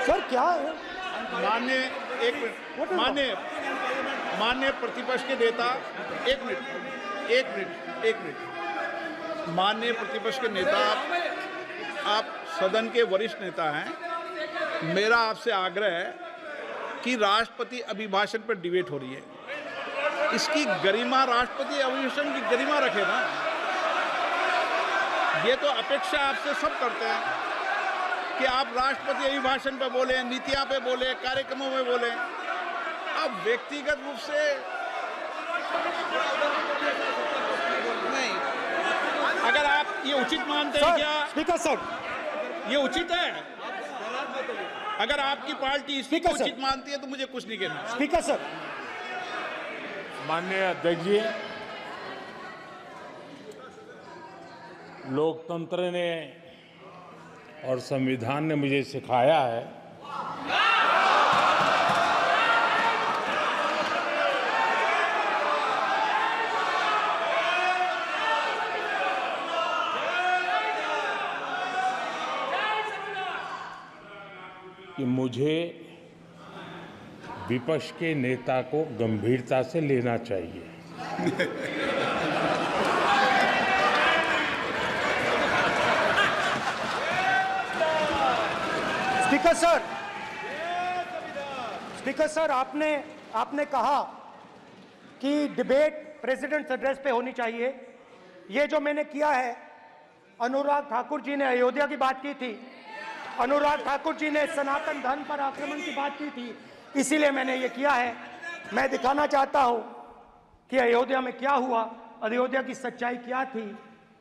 Speaker 2: सर क्या है?
Speaker 1: माननीय प्रतिपक्ष के नेता, एक मिनट, माननीय प्रतिपक्ष के नेता, आप सदन के वरिष्ठ नेता हैं। मेरा आपसे आग्रह है कि राष्ट्रपति अभिभाषण पर डिबेट हो रही है, इसकी गरिमा, राष्ट्रपति अभिभाषण की गरिमा रखे ना। ये तो अपेक्षा आपसे सब करते हैं कि आप राष्ट्रपति अभिभाषण पे बोले, नीतियां पे बोले, कार्यक्रमों में बोले। आप व्यक्तिगत रूप से नहीं, अगर आप ये उचित मानते हैं क्या
Speaker 2: स्पीकर सर,
Speaker 1: ये उचित है? अगर आपकी पार्टी इसको उचित मानती है तो मुझे कुछ नहीं कहना।
Speaker 2: स्पीकर सर,
Speaker 5: माननीय अध्यक्ष जी, लोकतंत्र ने और संविधान ने मुझे सिखाया है कि मुझे विपक्ष के नेता को गंभीरता से लेना चाहिए।
Speaker 2: स्पीकर सर, आपने कहा कि डिबेट प्रेसिडेंट्स एड्रेस पे होनी चाहिए। ये जो मैंने किया है, अनुराग ठाकुर जी ने अयोध्या की बात की थी, अनुराग ठाकुर जी ने सनातन धर्म पर आक्रमण की बात की थी, इसीलिए मैंने ये किया है। मैं दिखाना चाहता हूं कि अयोध्या में क्या हुआ, अयोध्या की सच्चाई क्या थी।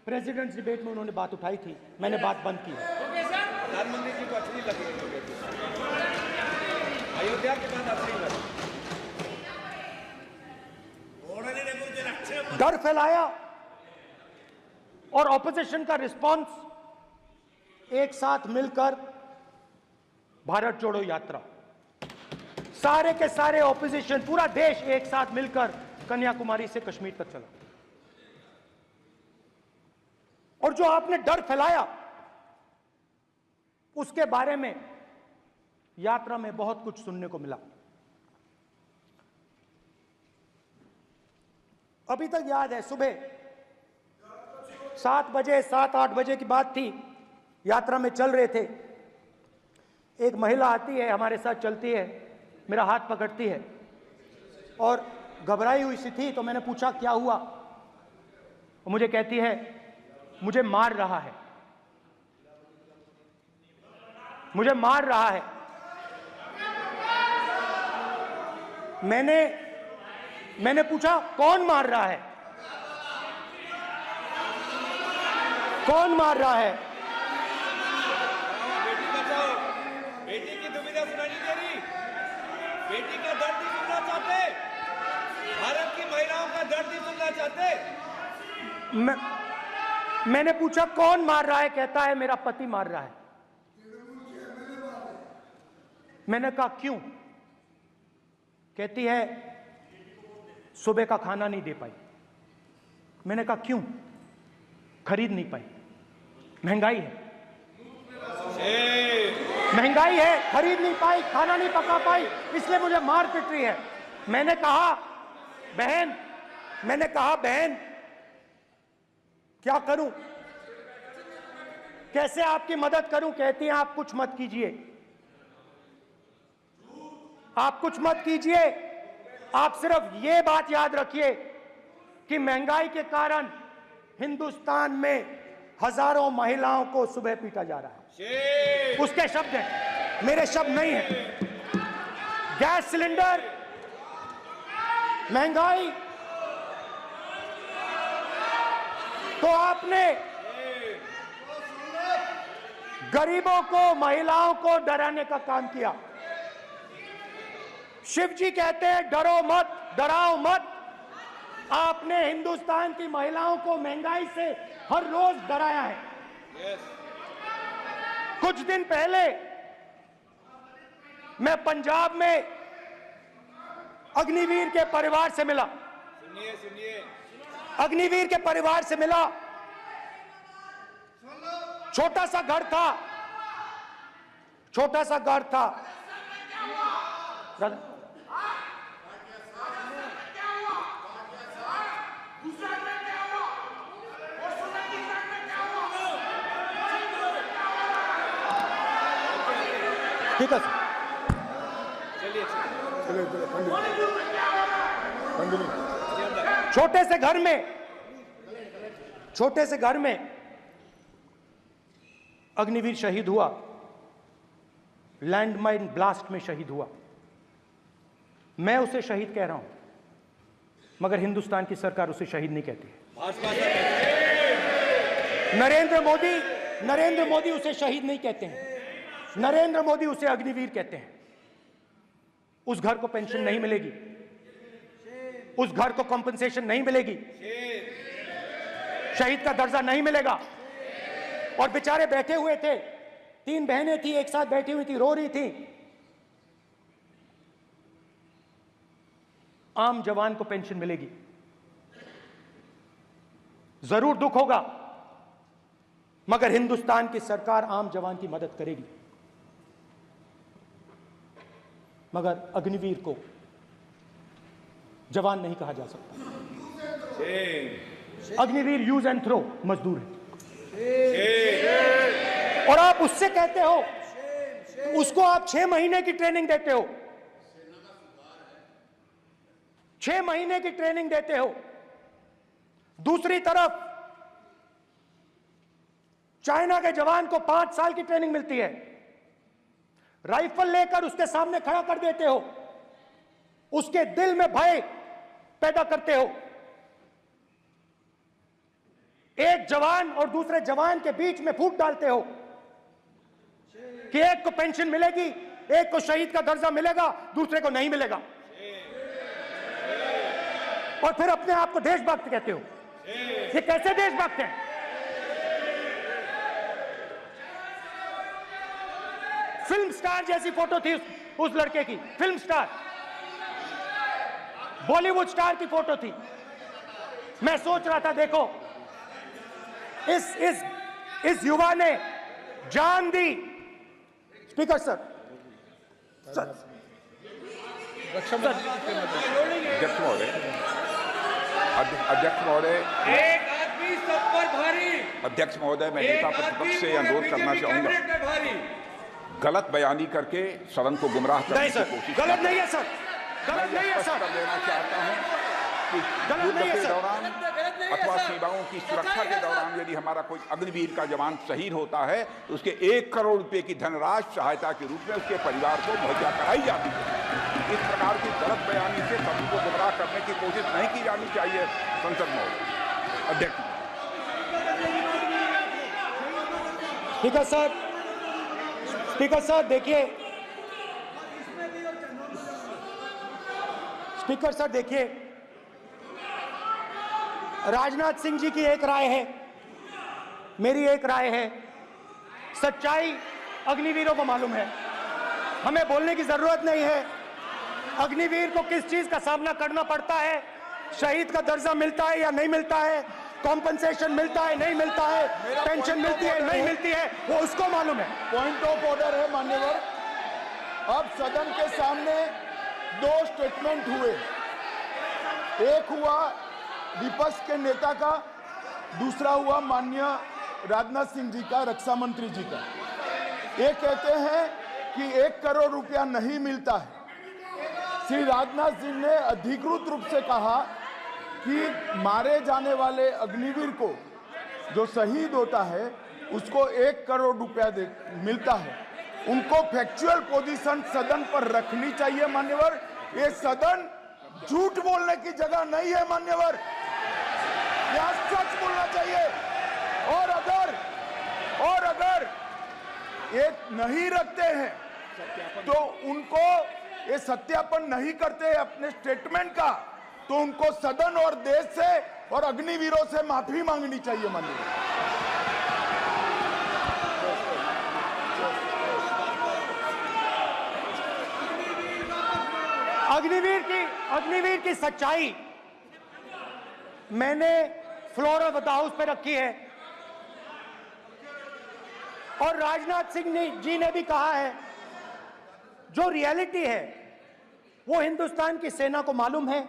Speaker 2: प्रेसिडेंट्स डिबेट में उन्होंने बात उठाई थी, मैंने बात बंद की।
Speaker 3: प्रधानमंत्री जी को अच्छी लगी अयोध्या के बाद अच्छी लगी,
Speaker 2: डर फैलाया और ऑपोजिशन का रिस्पांस एक साथ मिलकर भारत जोड़ो यात्रा, सारे के सारे ऑपोजिशन, पूरा देश एक साथ मिलकर कन्याकुमारी से कश्मीर तक चला। और जो आपने डर फैलाया, उसके बारे में यात्रा में बहुत कुछ सुनने को मिला। अभी तक याद है, सुबह 7 बजे, 7-8 बजे की बात थी, यात्रा में चल रहे थे। एक महिला आती है, हमारे साथ चलती है, मेरा हाथ पकड़ती है और घबराई हुई सी थी। तो मैंने पूछा क्या हुआ, और मुझे कहती है मुझे मार रहा है, मुझे मार रहा है। मैंने पूछा कौन मार रहा है, कौन मार रहा है?
Speaker 3: बेटी बचाओ, बेटी की दुविधा सुनाई नहीं दे रही, बेटी का दर्द नहीं सुनना चाहते, भारत की महिलाओं का दर्द नहीं सुनना चाहते।
Speaker 2: मैंने पूछा कौन मार रहा है, कहता है मेरा पति मार रहा है। मैंने कहा क्यों? कहती है सुबह का खाना नहीं दे पाई। मैंने कहा क्यों? खरीद नहीं पाई, महंगाई है, महंगाई है, खरीद नहीं पाई, खाना नहीं पका पाई, इसलिए मुझे मार पिट रही है। मैंने कहा बहन क्या करूं, कैसे आपकी मदद करूं? कहती हैं आप कुछ मत कीजिए, आप कुछ मत कीजिए, आप सिर्फ ये बात याद रखिए कि महंगाई के कारण हिंदुस्तान में हजारों महिलाओं को सुबह पीटा जा रहा है। उसके शब्द हैं, मेरे शब्द नहीं हैं। गैस सिलेंडर, महंगाई, तो आपने गरीबों को, महिलाओं को डराने का काम किया। शिव जी कहते हैं डरो मत, डराओ मत। आपने हिंदुस्तान की महिलाओं को महंगाई से हर रोज डराया है। कुछ दिन पहले मैं पंजाब में अग्निवीर के परिवार से मिला।
Speaker 3: सुनिए
Speaker 2: अग्निवीर के परिवार से मिला। छोटा सा घर था, छोटा सा घर था। ठीक है छोटे से घर में अग्निवीर शहीद हुआ, लैंडमाइन ब्लास्ट में शहीद हुआ। मैं उसे शहीद कह रहा हूं, मगर हिंदुस्तान की सरकार उसे शहीद नहीं कहती है। नरेंद्र मोदी उसे शहीद नहीं कहते हैं। नरेंद्र मोदी उसे अग्निवीर कहते हैं। उस घर को पेंशन नहीं मिलेगी, उस घर को कॉम्पनसेशन नहीं मिलेगी, शहीद का दर्जा नहीं मिलेगा। और बेचारे बैठे हुए थे, 3 बहनें थी, एक साथ बैठी हुई थी, रो रही थी। आम जवान को पेंशन मिलेगी, जरूर दुख होगा, मगर हिंदुस्तान की सरकार आम जवान की मदद करेगी। मगर अग्निवीर को जवान नहीं कहा जा सकता। अग्निवीर यूज एंड थ्रो मजदूर है। और आप उससे कहते हो, उसको आप 6 महीने की ट्रेनिंग देते हो, 6 महीने की ट्रेनिंग देते हो। दूसरी तरफ चाइना के जवान को 5 साल की ट्रेनिंग मिलती है। राइफल लेकर उसके सामने खड़ा कर देते हो, उसके दिल में भय पैदा करते हो। एक जवान और दूसरे जवान के बीच में फूट डालते हो कि एक को पेंशन मिलेगी, एक को शहीद का दर्जा मिलेगा, दूसरे को नहीं मिलेगा। और फिर अपने आप को देशभक्त कहते हो। ये कैसे देशभक्त हैं? फिल्म स्टार जैसी फोटो थी उस लड़के की, फिल्म स्टार, बॉलीवुड स्टार की फोटो थी। मैं सोच रहा था, देखो इस युवा ने जान दी। स्पीकर सर,
Speaker 9: अध्यक्ष महोदय,
Speaker 3: एक आदमी सब पर भारी।
Speaker 9: अध्यक्ष महोदय, मैं नेता प्रतिपक्ष से अनुरोध करना चाहूंगा, गलत बयानी करके सदन को गुमराह करने की कोशिश
Speaker 2: गलत नहीं है सर, गलत नहीं है सर।
Speaker 9: कर देना चाहता हूं कि युद्ध के दौरान अथवा सीमाओं की सुरक्षा के दौरान यदि हमारा कोई अग्निवीर का जवान शहीद होता है तो उसके 1 करोड़ रुपए की धनराशि सहायता के रूप में उसके परिवार को मुहैया कराई जाती है। इस प्रकार की गलत बयानी से सभी को गुमराह करने की कोशिश नहीं की जानी चाहिए। संसद महोदय, अध्यक्ष।
Speaker 2: स्पीकर सर, स्पीकर सर देखिए, स्पीकर सर देखिए, राजनाथ सिंह जी की एक राय है, मेरी एक राय है। सच्चाई अग्निवीरों को मालूम है, हमें बोलने की जरूरत नहीं है। अग्निवीर को किस चीज का सामना करना पड़ता है, शहीद का दर्जा मिलता है या नहीं मिलता है, कॉम्पनसेशन मिलता है नहीं मिलता है, पेंशन मिलती है नहीं मिलती है, वो उसको मालूम है।
Speaker 7: पॉइंट ऑफ ऑर्डर है मान्यवर। अब सदन के सामने 2 स्टेटमेंट हुए, एक हुआ विपक्ष के नेता का, दूसरा हुआ माननीय राजनाथ सिंह जी का, रक्षा मंत्री जी का। ये कहते हैं कि 1 करोड़ रुपया नहीं मिलता है। श्री राजनाथ सिंह ने अधिकृत रूप से कहा कि मारे जाने वाले अग्निवीर को जो शहीद होता है उसको 1 करोड़ रुपया मिलता है। उनको फैक्चुअल पोजीशन सदन पर रखनी चाहिए मान्यवर। ये सदन झूठ बोलने की जगह नहीं है मान्यवर, यहां सच बोलना चाहिए। और अगर ये नहीं रखते हैं तो उनको ये सत्यापन नहीं करते अपने स्टेटमेंट का, तो उनको सदन और देश से और अग्निवीरों से माफी मांगनी चाहिए माननीय।
Speaker 2: अग्निवीर की सच्चाई मैंने फ्लोर ऑफ द हाउस पे रखी है और राजनाथ सिंह जी ने भी कहा है, जो रियलिटी है वो हिंदुस्तान की सेना को मालूम है,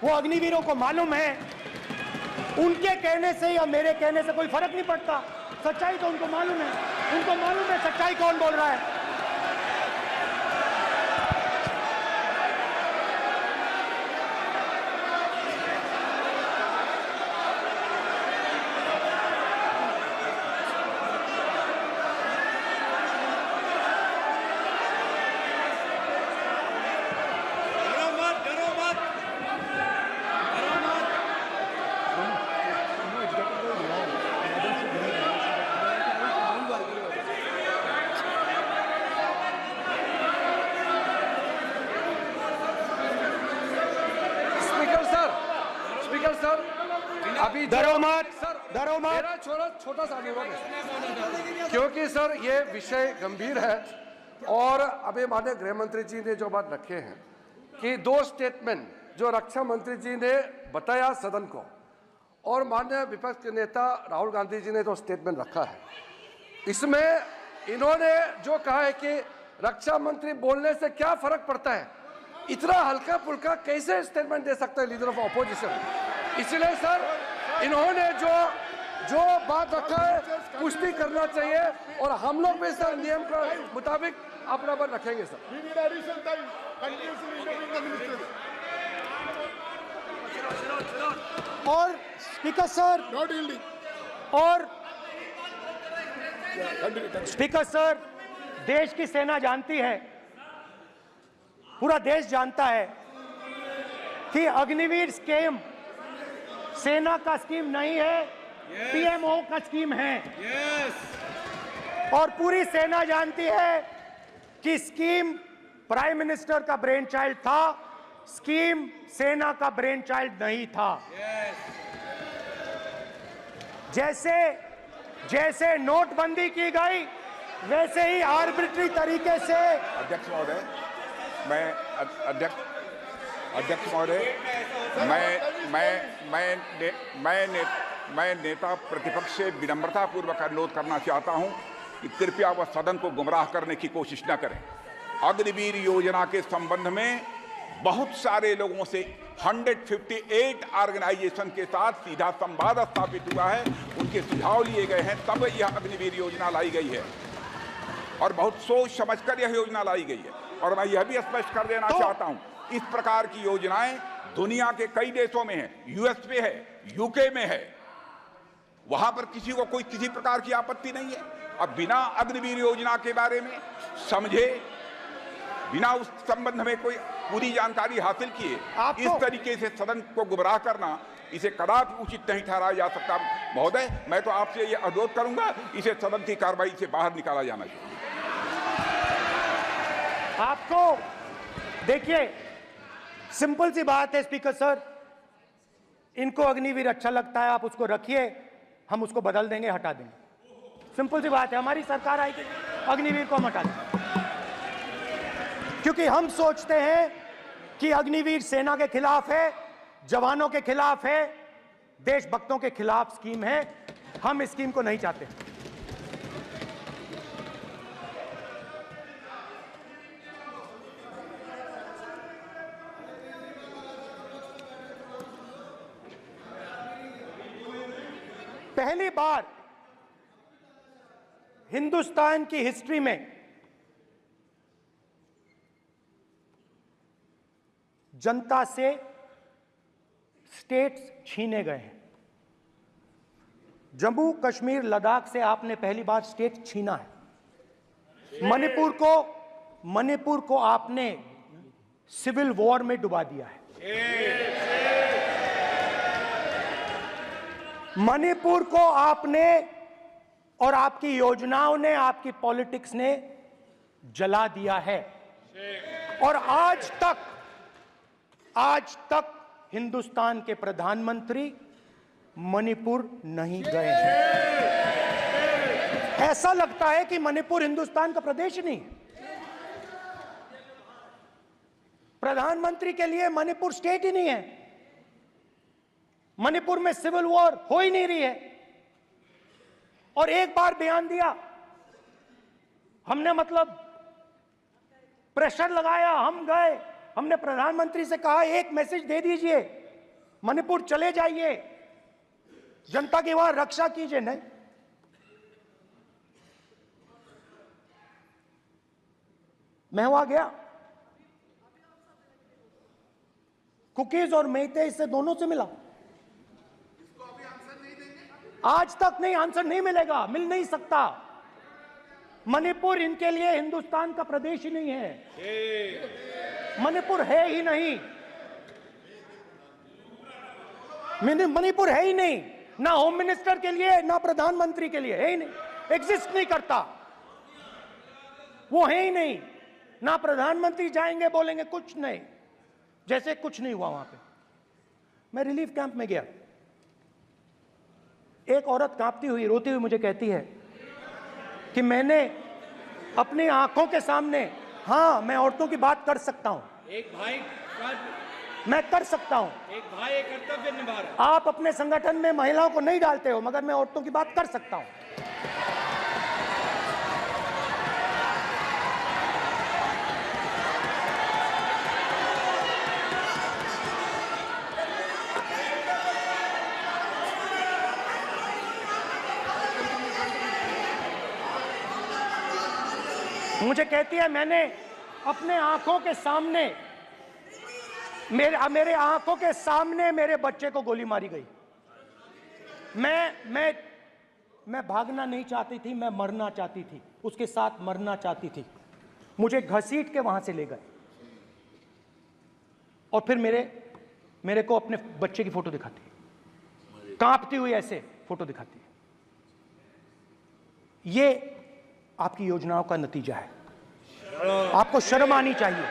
Speaker 2: वो अग्निवीरों को मालूम है। उनके कहने से या मेरे कहने से कोई फर्क नहीं पड़ता, सच्चाई तो उनको मालूम है। उनको मालूम है सच्चाई कौन बोल रहा है।
Speaker 10: अभी मेरा छोटा सा अनुरोध है, क्योंकि सर ये विषय गंभीर है और अभी माननीय गृह मंत्री जी ने जो बात रखे हैं कि 2 स्टेटमेंट जो रक्षा मंत्री जी ने बताया सदन को और माननीय विपक्ष के नेता राहुल गांधी जी ने जो स्टेटमेंट रखा है, इसमें इन्होंने जो कहा है कि रक्षा मंत्री बोलने से क्या फर्क पड़ता है, इतना हल्का फुल्का कैसे स्टेटमेंट दे सकते हैं लीडर ऑफ ऑपोजिशन। इसलिए सर इन्होंने जो बात रखा है पुष्टि करना चाहिए और हम लोग भी सर नियम के मुताबिक अपना बात रखेंगे सर।
Speaker 2: और स्पीकर सर स्पीकर सर, देश की सेना जानती है, पूरा देश जानता है कि अग्निवीर स्कीम सेना का स्कीम नहीं है, पीएमओ का स्कीम है। और पूरी सेना जानती है कि स्कीम प्राइम मिनिस्टर का ब्रेन चाइल्ड था, स्कीम सेना का ब्रेन चाइल्ड नहीं था। जैसे नोटबंदी की गई वैसे ही आर्बिट्री तरीके से।
Speaker 9: अध्यक्ष महोदय, अध्यक्ष महोदय, मैं नेता प्रतिपक्ष से विनम्रता पूर्वक अनुरोध करना चाहता हूं कि कृपया वह सदन को गुमराह करने की कोशिश न करें। अग्निवीर योजना के संबंध में बहुत सारे लोगों से 158 ऑर्गेनाइजेशन के साथ सीधा संवाद स्थापित हुआ है, उनके सुझाव लिए गए हैं, तब यह अग्निवीर योजना लाई गई है और बहुत सोच समझकर यह योजना लाई गई है। और मैं यह भी स्पष्ट कर देना चाहता हूं, इस प्रकार की योजनाएं दुनिया के कई देशों में है, यूएस में है, यूके में है, वहां पर किसी को कोई किसी प्रकार की आपत्ति नहीं है। अब बिना अग्निवीर योजना के बारे में समझे, बिना उस संबंध में कोई पूरी जानकारी हासिल किए इस तरीके से सदन को गुमराह करना, इसे कदापि उचित नहीं ठहराया जा सकता। महोदय, मैं तो आपसे यह अनुरोध करूंगा, इसे सदन की कार्रवाई से बाहर निकाला जाना चाहिए।
Speaker 2: आपको देखिए, सिंपल सी बात है स्पीकर सर, इनको अग्निवीर अच्छा लगता है, आप उसको रखिए, हम उसको बदल देंगे, हटा देंगे। सिंपल सी बात है, हमारी सरकार आएगी, अग्निवीर को हम हटा देंगे, क्योंकि हम सोचते हैं कि अग्निवीर सेना के खिलाफ है, जवानों के खिलाफ है, देशभक्तों के खिलाफ स्कीम है। हम इस स्कीम को नहीं चाहते। पहली बार हिंदुस्तान की हिस्ट्री में जनता से स्टेट्स छीने गए हैं। जम्मू कश्मीर लद्दाख से आपने पहली बार स्टेट छीना है। मणिपुर को आपने सिविल वॉर में डुबा दिया है। मणिपुर को आपने और आपकी योजनाओं ने, आपकी पॉलिटिक्स ने जला दिया है। और आज तक हिंदुस्तान के प्रधानमंत्री मणिपुर नहीं गए हैं। ऐसा लगता है कि मणिपुर हिंदुस्तान का प्रदेश नहीं है। प्रधानमंत्री के लिए मणिपुर स्टेट ही नहीं है। मणिपुर में सिविल वॉर हो ही नहीं रही है। और एक बार बयान दिया हमने, मतलब प्रेशर लगाया, हम गए, हमने प्रधानमंत्री से कहा एक मैसेज दे दीजिए, मणिपुर चले जाइए, जनता की वहां रक्षा कीजिए। नहीं, मैं वहां गया, कुकीज और मेहते से दोनों से मिला। आज तक नहीं, आंसर नहीं मिलेगा, मिल नहीं सकता। मणिपुर इनके लिए हिंदुस्तान का प्रदेश ही नहीं है। मणिपुर है ही नहीं, मणिपुर है ही नहीं, ना होम मिनिस्टर के लिए ना प्रधानमंत्री के लिए, है ही नहीं, एग्जिस्ट नहीं करता, वो है ही नहीं। ना प्रधानमंत्री जाएंगे बोलेंगे कुछ नहीं, जैसे कुछ नहीं हुआ वहां पे। मैं रिलीफ कैंप में गया, एक औरत कांपती हुई, रोती हुई मुझे कहती है कि मैंने अपनी आंखों के सामने, हाँ मैं औरतों की बात कर सकता हूं,
Speaker 3: एक भाई
Speaker 2: मैं कर सकता हूं,
Speaker 3: एक भाई एक कर्तव्य निभा रहा है।
Speaker 2: आप अपने संगठन में महिलाओं को नहीं डालते हो, मगर मैं औरतों की बात कर सकता हूं। मुझे कहती है मैंने अपने आंखों के सामने, मेरे आंखों के सामने मेरे बच्चे को गोली मारी गई। मैं भागना नहीं चाहती थी, मैं मरना चाहती थी, उसके साथ मरना चाहती थी। मुझे घसीट के वहां से ले गए और फिर मेरे को अपने बच्चे की फोटो दिखाती है, कांपती हुई ऐसे फोटो दिखाती है। ये आपकी योजनाओं का नतीजा है। आपको शर्म आनी चाहिए।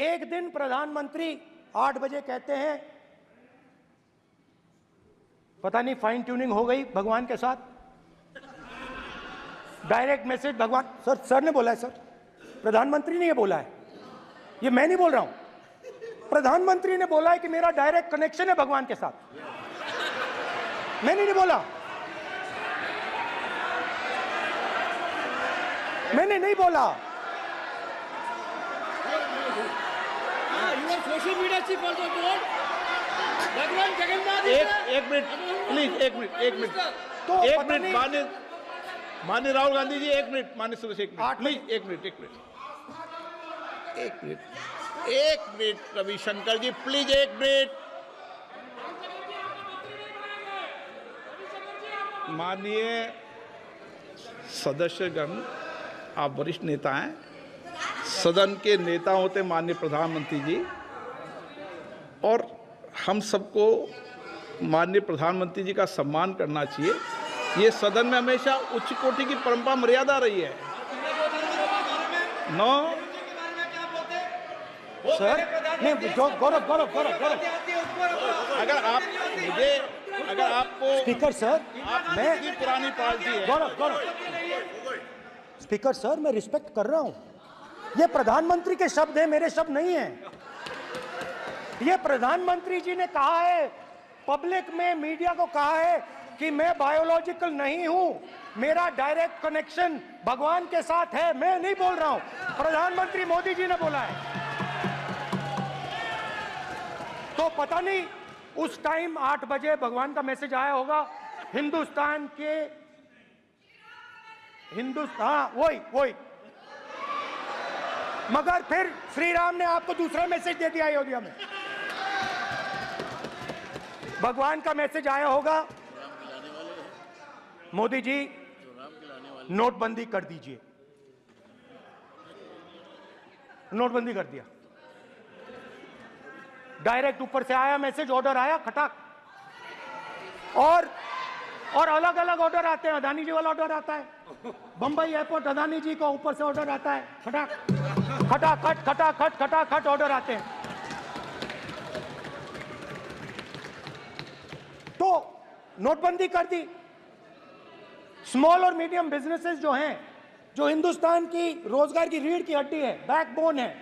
Speaker 2: एक दिन प्रधानमंत्री 8 बजे कहते हैं, पता नहीं फाइन ट्यूनिंग हो गई भगवान के साथ, डायरेक्ट मैसेज भगवान, सर ने बोला है, सर प्रधानमंत्री ने ये बोला है, ये मैं नहीं बोल रहा हूं, प्रधानमंत्री ने बोला है कि मेरा डायरेक्ट कनेक्शन है भगवान के साथ, मैंने नहीं बोला, मैंने नहीं बोला।
Speaker 4: Social media chief also told भगवान जगन्नाथ।
Speaker 1: एक मिनट प्लीज, एक मिनट
Speaker 2: तो
Speaker 1: एक मिनट माननीय राहुल गांधी जी, एक मिनट, माननीय सदस्य एक मिनट प्लीज, एक मिनट रविशंकर जी प्लीज, एक मिनट। माननीय सदस्यगण, आप वरिष्ठ नेता हैं, सदन के नेता होते माननीय प्रधानमंत्री जी, और हम सबको माननीय प्रधानमंत्री जी का सम्मान करना चाहिए। ये सदन में हमेशा उच्च कोटि की परंपरा मर्यादा रही है। नो
Speaker 2: सर, नहीं, गौरव,
Speaker 1: अगर आपको
Speaker 2: स्पीकर सर,
Speaker 1: मैं पुरानी पार्टी है।
Speaker 2: गौरव, स्पीकर सर, मैं रिस्पेक्ट कर रहा हूं। ये प्रधानमंत्री के शब्द हैं, मेरे शब्द नहीं हैं। ये प्रधानमंत्री जी ने कहा है, पब्लिक में, मीडिया को कहा है कि मैं बायोलॉजिकल नहीं हूं, मेरा डायरेक्ट कनेक्शन भगवान के साथ है। मैं नहीं बोल रहा हूं, प्रधानमंत्री मोदी जी ने बोला है। तो पता नहीं उस टाइम 8 बजे भगवान का मैसेज आया होगा, हिंदुस्तान, वही मगर फिर श्री राम ने आपको दूसरा मैसेज दे दिया अयोध्या में। भगवान का मैसेज आया होगा, मोदी जी नोटबंदी कर दीजिए। नोटबंदी कर दिया, डायरेक्ट ऊपर से आया मैसेज, ऑर्डर आया खटाक। और अलग अलग ऑर्डर आते हैं। अदानी जी वाला ऑर्डर आता है, बंबई एयरपोर्ट अदानी जी को ऊपर से ऑर्डर आता है, खटाक खटाखट खटाखट खटाखट ऑर्डर आते हैं। तो नोटबंदी कर दी। स्मॉल और मीडियम बिजनेसेस जो हैं, जो हिंदुस्तान की रोजगार की रीढ़ की हड्डी है, बैकबोन है,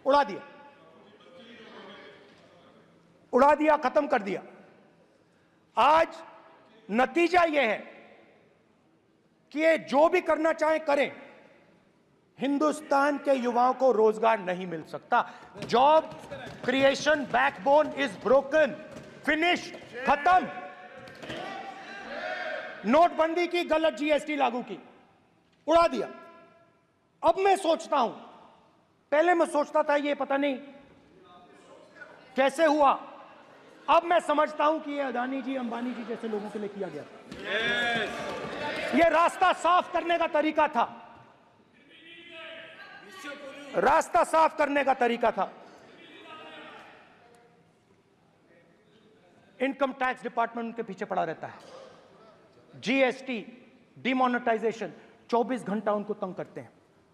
Speaker 2: उड़ा दिया, उड़ा दिया, खत्म कर दिया। आज नतीजा यह है कि ये जो भी करना चाहे करें, हिंदुस्तान के युवाओं को रोजगार नहीं मिल सकता। Job creation backbone is broken, finish, खत्म। नोटबंदी की, गलत जीएसटी लागू की, उड़ा दिया। अब मैं सोचता हूं, पहले मैं सोचता था ये पता नहीं कैसे हुआ, अब मैं समझता हूं कि ये अदानी जी, अंबानी जी जैसे लोगों के लिए किया गया था। ये रास्ता साफ करने का तरीका था, रास्ता साफ करने का तरीका था। इनकम टैक्स डिपार्टमेंट उनके पीछे पड़ा रहता है। जीएसटी, डिमोनेटाइजेशन, 24 घंटा उनको तंग करते हैं।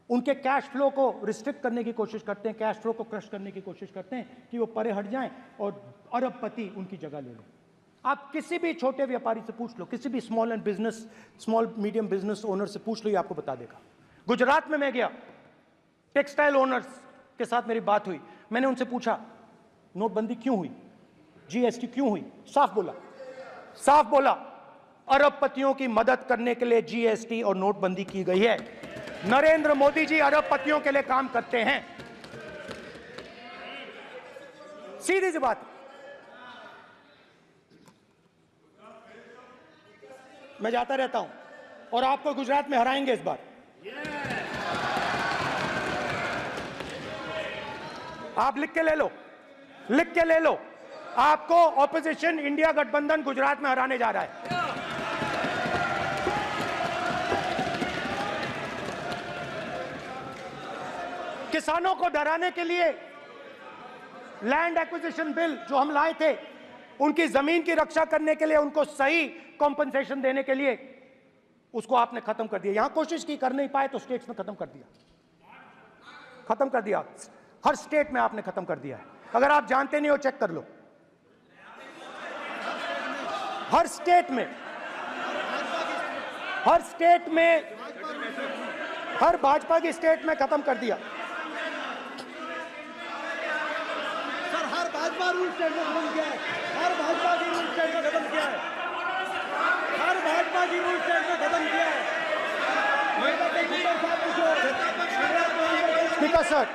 Speaker 2: उनके कैश फ्लो को रिस्ट्रिक्ट करने की कोशिश करते हैं, कैश फ्लो को क्रश करने की कोशिश करते हैं कि वो परे हट जाएं और अरबपति उनकी जगह ले लें। आप किसी भी छोटे व्यापारी से पूछ लो, किसी भी स्मॉल मीडियम बिजनेस ओनर से पूछ लो, ये आपको बता देगा। गुजरात में मैं गया, टेक्सटाइल ओनर्स के साथ मेरी बात हुई। मैंने उनसे पूछा नोटबंदी क्यों हुई, जीएसटी क्यों हुई? साफ बोला अरबपतियों की मदद करने के लिए जीएसटी और नोटबंदी की गई है। नरेंद्र मोदी जी अरबपतियों के लिए काम करते हैं, सीधी सी बात। मैं जाता रहता हूं और आपको गुजरात में हराएंगे इस बार। आप लिख के ले लो, आपको ऑपोजिशन इंडिया गठबंधन गुजरात में हराने जा रहा है। किसानों को डराने के लिए लैंड एक्विजिशन बिल जो हम लाए थे, उनकी जमीन की रक्षा करने के लिए, उनको सही कॉम्पनसेशन देने के लिए, उसको आपने खत्म कर दिया। यहां कोशिश की, कर नहीं पाए तो स्टेट्स में खत्म कर दिया। हर स्टेट में आपने खत्म कर दिया है। अगर आप जानते नहीं हो, चेक कर लो। हर स्टेट में, हर भाजपा की स्टेट में खत्म कर दिया।
Speaker 4: सर, हर भाजपा रूल स्टेट में खत्म किया है। हर भाजपा की रूल स्टेट में खत्म किया है। हर भाजपा की रूल स्टेट में खत्म किया है।
Speaker 2: स्पीकर सर,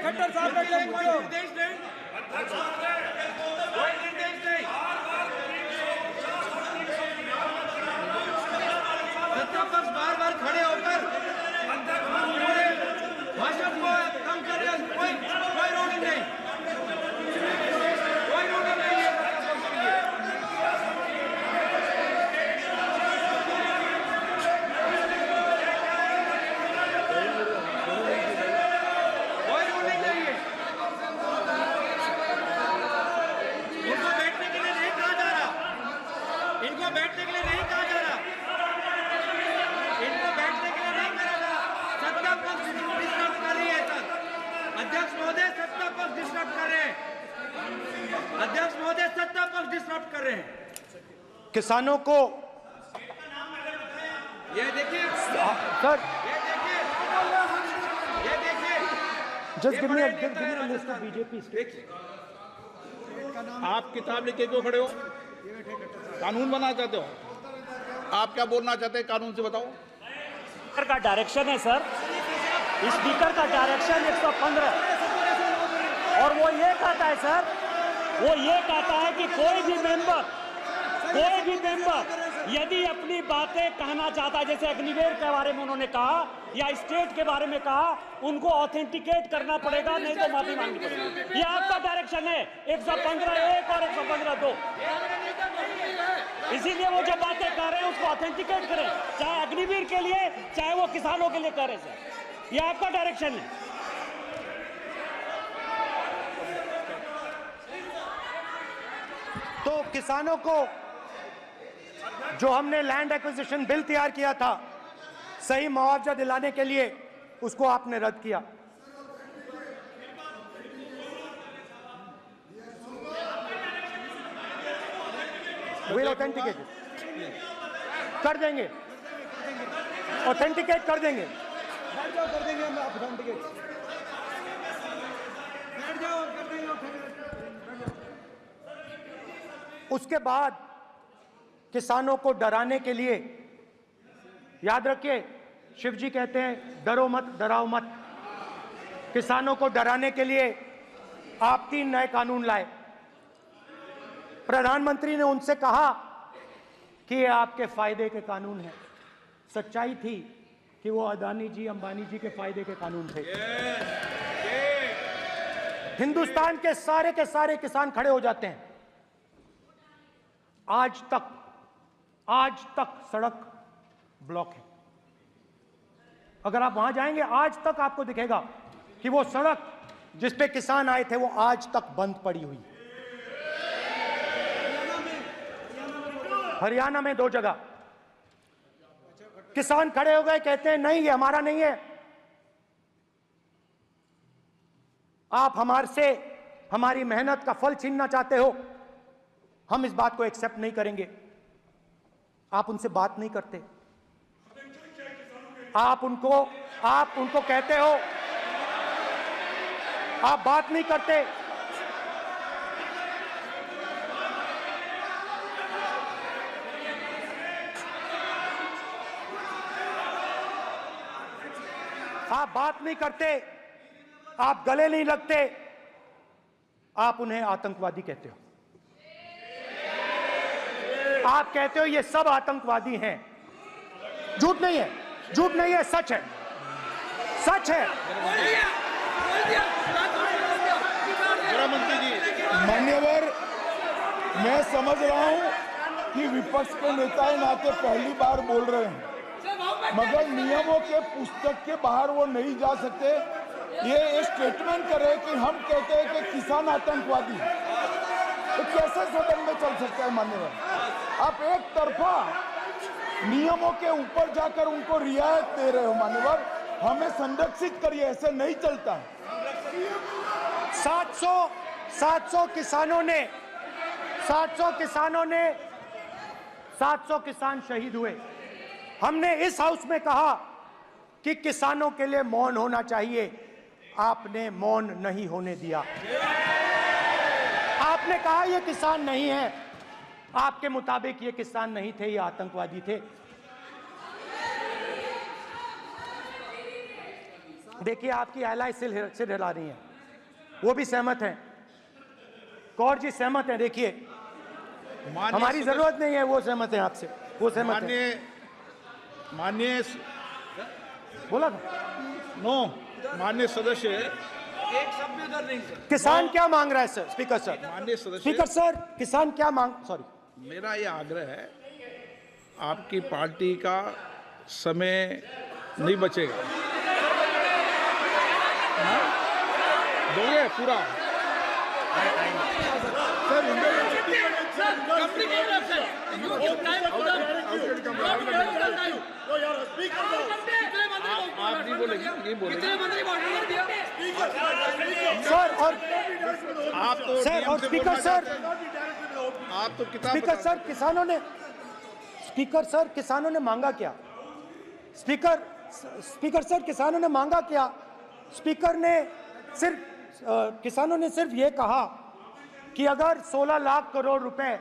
Speaker 4: खट्टर साहब का निर्देश नहीं, सत्ता पक्ष बार खड़े होकर भाषण को कम कर रहे हैं। कोई रूलिंग नहीं, कोई रूलिंग नहीं है। अध्यक्ष महोदय सत्ता पक्ष डिस्टर्ब कर रहे हैं।
Speaker 2: किसानों को
Speaker 4: ये देखिए
Speaker 2: सर,
Speaker 4: ये देखिए
Speaker 2: just give me a list of BJP states.
Speaker 1: आप किताब लेके क्यों खड़े हो? कानून बनाना चाहते हो? आप क्या बोलना चाहते हैं, कानून से बताओ।
Speaker 8: स्पीकर का डायरेक्शन है सर, स्पीकर का डायरेक्शन 115, और वो ये कहता है सर, वो ये कहता है कि कोई भी मेंबर यदि अपनी बातें कहना चाहता है, जैसे अग्निवीर के बारे में उन्होंने कहा या स्टेट के बारे में कहा, उनको ऑथेंटिकेट करना पड़ेगा, नहीं तो माफी मांगनी पड़ेगी। ये आपका डायरेक्शन है 115(1) और 115(2). इसीलिए वो जो बातें कर रहे हैं उसको ऑथेंटिकेट करें, चाहे अग्निवीर के लिए चाहे वो किसानों के लिए कर रहे सर। ये आपका डायरेक्शन है।
Speaker 2: तो किसानों को जो हमने लैंड एक्विजिशन बिल तैयार किया था सही मुआवजा दिलाने के लिए, उसको आपने रद्द किया। विल ऑथेंटिकेट कर देंगे, ऑथेंटिकेट कर देंगे।
Speaker 4: बैठ जाओ, कर देंगे हम ऑथेंटिकेट। बैठ जाओ, कर देंगे ऑथेंटिकेट।
Speaker 2: उसके बाद किसानों को डराने के लिए, याद रखिए शिवजी कहते हैं डरो मत डराओ मत, किसानों को डराने के लिए आप 3 नए कानून लाए। प्रधानमंत्री ने उनसे कहा कि ये आपके फायदे के कानून हैं। सच्चाई थी कि वो अदानी जी अंबानी जी के फायदे के कानून थे। हिंदुस्तान के सारे किसान खड़े हो जाते हैं। आज तक सड़क ब्लॉक है। अगर आप वहां जाएंगे आज तक आपको दिखेगा कि वो सड़क जिस पे किसान आए थे वो आज तक बंद पड़ी हुई। हरियाणा में 2 जगह किसान खड़े हो गए, कहते हैं नहीं ये हमारा नहीं है, आप हमारे से हमारी मेहनत का फल छीनना चाहते हो, हम इस बात को एक्सेप्ट नहीं करेंगे। आप उनसे बात नहीं करते, आप उनको कहते हो, आप बात नहीं करते। आप बात नहीं करते, आप गले नहीं लगते, आप उन्हें आतंकवादी कहते हो। आप कहते हो ये सब आतंकवादी हैं। झूठ नहीं है, झूठ नहीं है, सच है, सच है।
Speaker 1: गृहमंत्री जी,
Speaker 7: मान्यवर, मैं समझ रहा हूं कि विपक्ष के नेता नाते पहली बार बोल रहे हैं, मगर नियमों के पुस्तक के बाहर वो नहीं जा सकते। ये स्टेटमेंट करे कि हम कहते हैं कि किसान आतंकवादी, तो कैसे सदन में चल सकता है मान्यवर? आप एक तरफा नियमों के ऊपर जाकर उनको रियायत दे रहे हो मान्यवर, हमें संरक्षित करिए, ऐसे नहीं चलता।
Speaker 2: 700 किसान शहीद हुए। हमने इस हाउस में कहा कि किसानों के लिए मौन होना चाहिए, आपने मौन नहीं होने दिया। आपने कहा ये किसान नहीं है, आपके मुताबिक ये किसान नहीं थे, ये आतंकवादी थे। देखिए आपकी एलाय सिर हिला रही हैं, वो भी सहमत हैं, कौर जी सहमत हैं। देखिए हमारी जरूरत नहीं है, वो सहमत हैं आपसे, वो सहमत हैं।
Speaker 1: माननीय
Speaker 2: बोला था
Speaker 1: नो, माननीय सदस्य,
Speaker 3: एक शब्द उधर नहीं सर।
Speaker 2: किसान क्या मांग रहा है सर? स्पीकर सर,
Speaker 1: माननीय सदस्य,
Speaker 2: स्पीकर सर, किसान क्या मांग, सॉरी,
Speaker 1: मेरा ये आग्रह है, आपकी पार्टी का समय नहीं बचेगा, दोगे पूरा? आप नहीं बोलेंगे, ये बोलेंगे
Speaker 2: सर। और
Speaker 1: आप तो
Speaker 2: सर, और स्पीकर सर,
Speaker 1: आप तो किताब
Speaker 2: स्पीकर सर, किसानों ने मांगा क्या? स्पीकर सर, किसानों ने मांगा क्या? किसानों ने सिर्फ ये कहा कि अगर 16 लाख करोड़ रुपए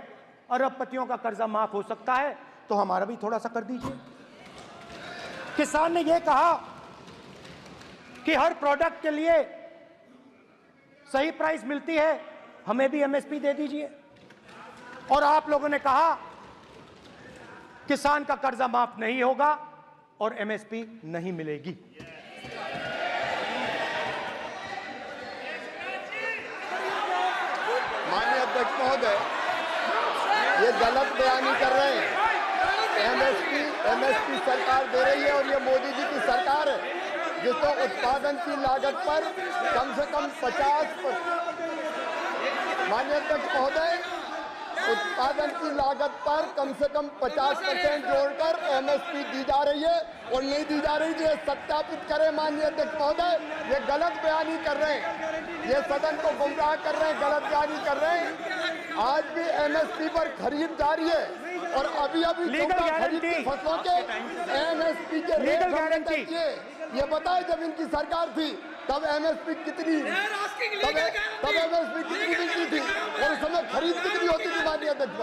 Speaker 2: अरबपतियों का कर्जा माफ हो सकता है तो हमारा भी थोड़ा सा कर दीजिए। किसान ने यह कहा कि हर प्रोडक्ट के लिए सही प्राइस मिलती है, हमें भी एमएसपी दे दीजिए। और आप लोगों ने कहा किसान का कर्जा माफ नहीं होगा और एमएसपी नहीं मिलेगी।
Speaker 11: माननीय अध्यक्ष महोदय, ये गलत बयानी कर रहे हैं। एमएसपी सरकार दे रही है और ये मोदी जी की सरकार है जिसको उत्पादन की लागत पर कम से कम 50%, माननीय अध्यक्ष महोदय, उत्पादन की लागत पर कम से कम 50% जोड़कर एमएसपी दी जा रही है और नहीं दी जा रही। ये सत्यापित करें माननीय अध्यक्ष महोदय, ये गलत बयानी कर रहे हैं, ये सदन को गुमराह कर रहे हैं, गलत बयानी कर रहे हैं। आज भी एमएसपी पर खरीद जारी है और अभी खरीद की फसलों के एमएसपी के रेट हमने तय किए। ये बताए जब इनकी सरकार थी तब एमएसपी कितनी मिलती थी और उस समय खरीद कितनी होती थी माननीय अध्यक्ष,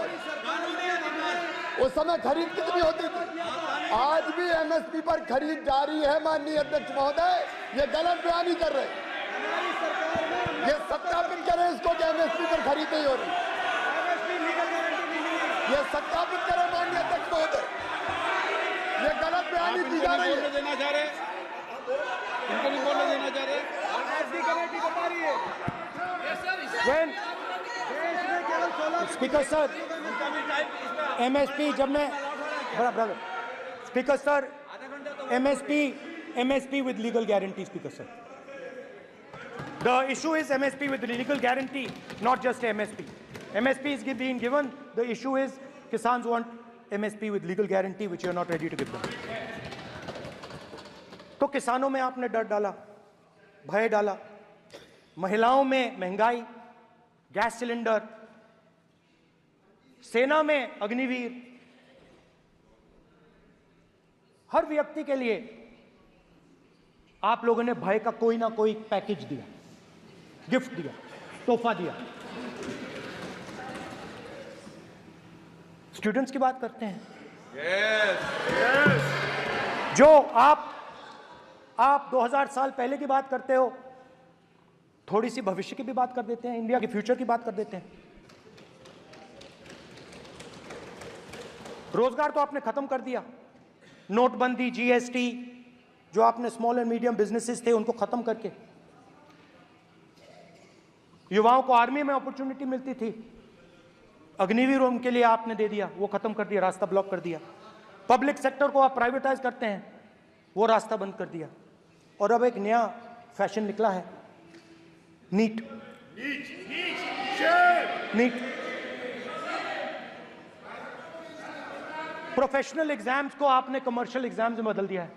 Speaker 11: उस समय खरीद कितनी होती थी। आज भी एमएसपी पर खरीद जारी है माननीय अध्यक्ष महोदय, ये गलत बयानी कर रहे हैं। ये सत्यापित करें इसको कि एमएसपी पर खरीद नहीं हो रही, ये सत्यापित करें माननीय अध्यक्ष महोदय, ये गलत बयानी की जा रही है।
Speaker 1: देना चाह रहे, इनको नहीं बोलने देना चाह रहे।
Speaker 2: स्पीकर सर, एमएसपी जब मैं brother speaker sir, MSP with legal guarantee, Speaker sir. The issue is MSP with legal guarantee, not just MSP. MSP is being given. The issue is Kisans want MSP with legal guarantee, which you are not ready to give them. तो किसानों में आपने डर डाला, भय डाला, महिलाओं में महंगाई, गैस सिलेंडर, सेना में अग्निवीर, हर व्यक्ति के लिए आप लोगों ने भय का कोई ना कोई पैकेज दिया, गिफ्ट दिया, तोहफा दिया। स्टूडेंट्स की बात करते हैं। जो आप 2000 साल पहले की बात करते हो, थोड़ी सी भविष्य की भी बात कर देते हैं, इंडिया के फ्यूचर की बात कर देते हैं। रोजगार तो आपने खत्म कर दिया, नोटबंदी, जीएसटी, जो आपने स्मॉल एंड मीडियम बिजनेसेस थे उनको खत्म करके, युवाओं को आर्मी में अपॉर्चुनिटी मिलती थी, अग्निवीर उनके लिए आपने दे दिया, वो खत्म कर दिया, रास्ता ब्लॉक कर दिया। पब्लिक सेक्टर को आप प्राइवेटाइज करते हैं, वो रास्ता बंद कर दिया। और अब एक नया फैशन निकला है, नीट। प्रोफेशनल एग्जाम्स को आपने कमर्शियल एग्जाम्स में बदल दिया है।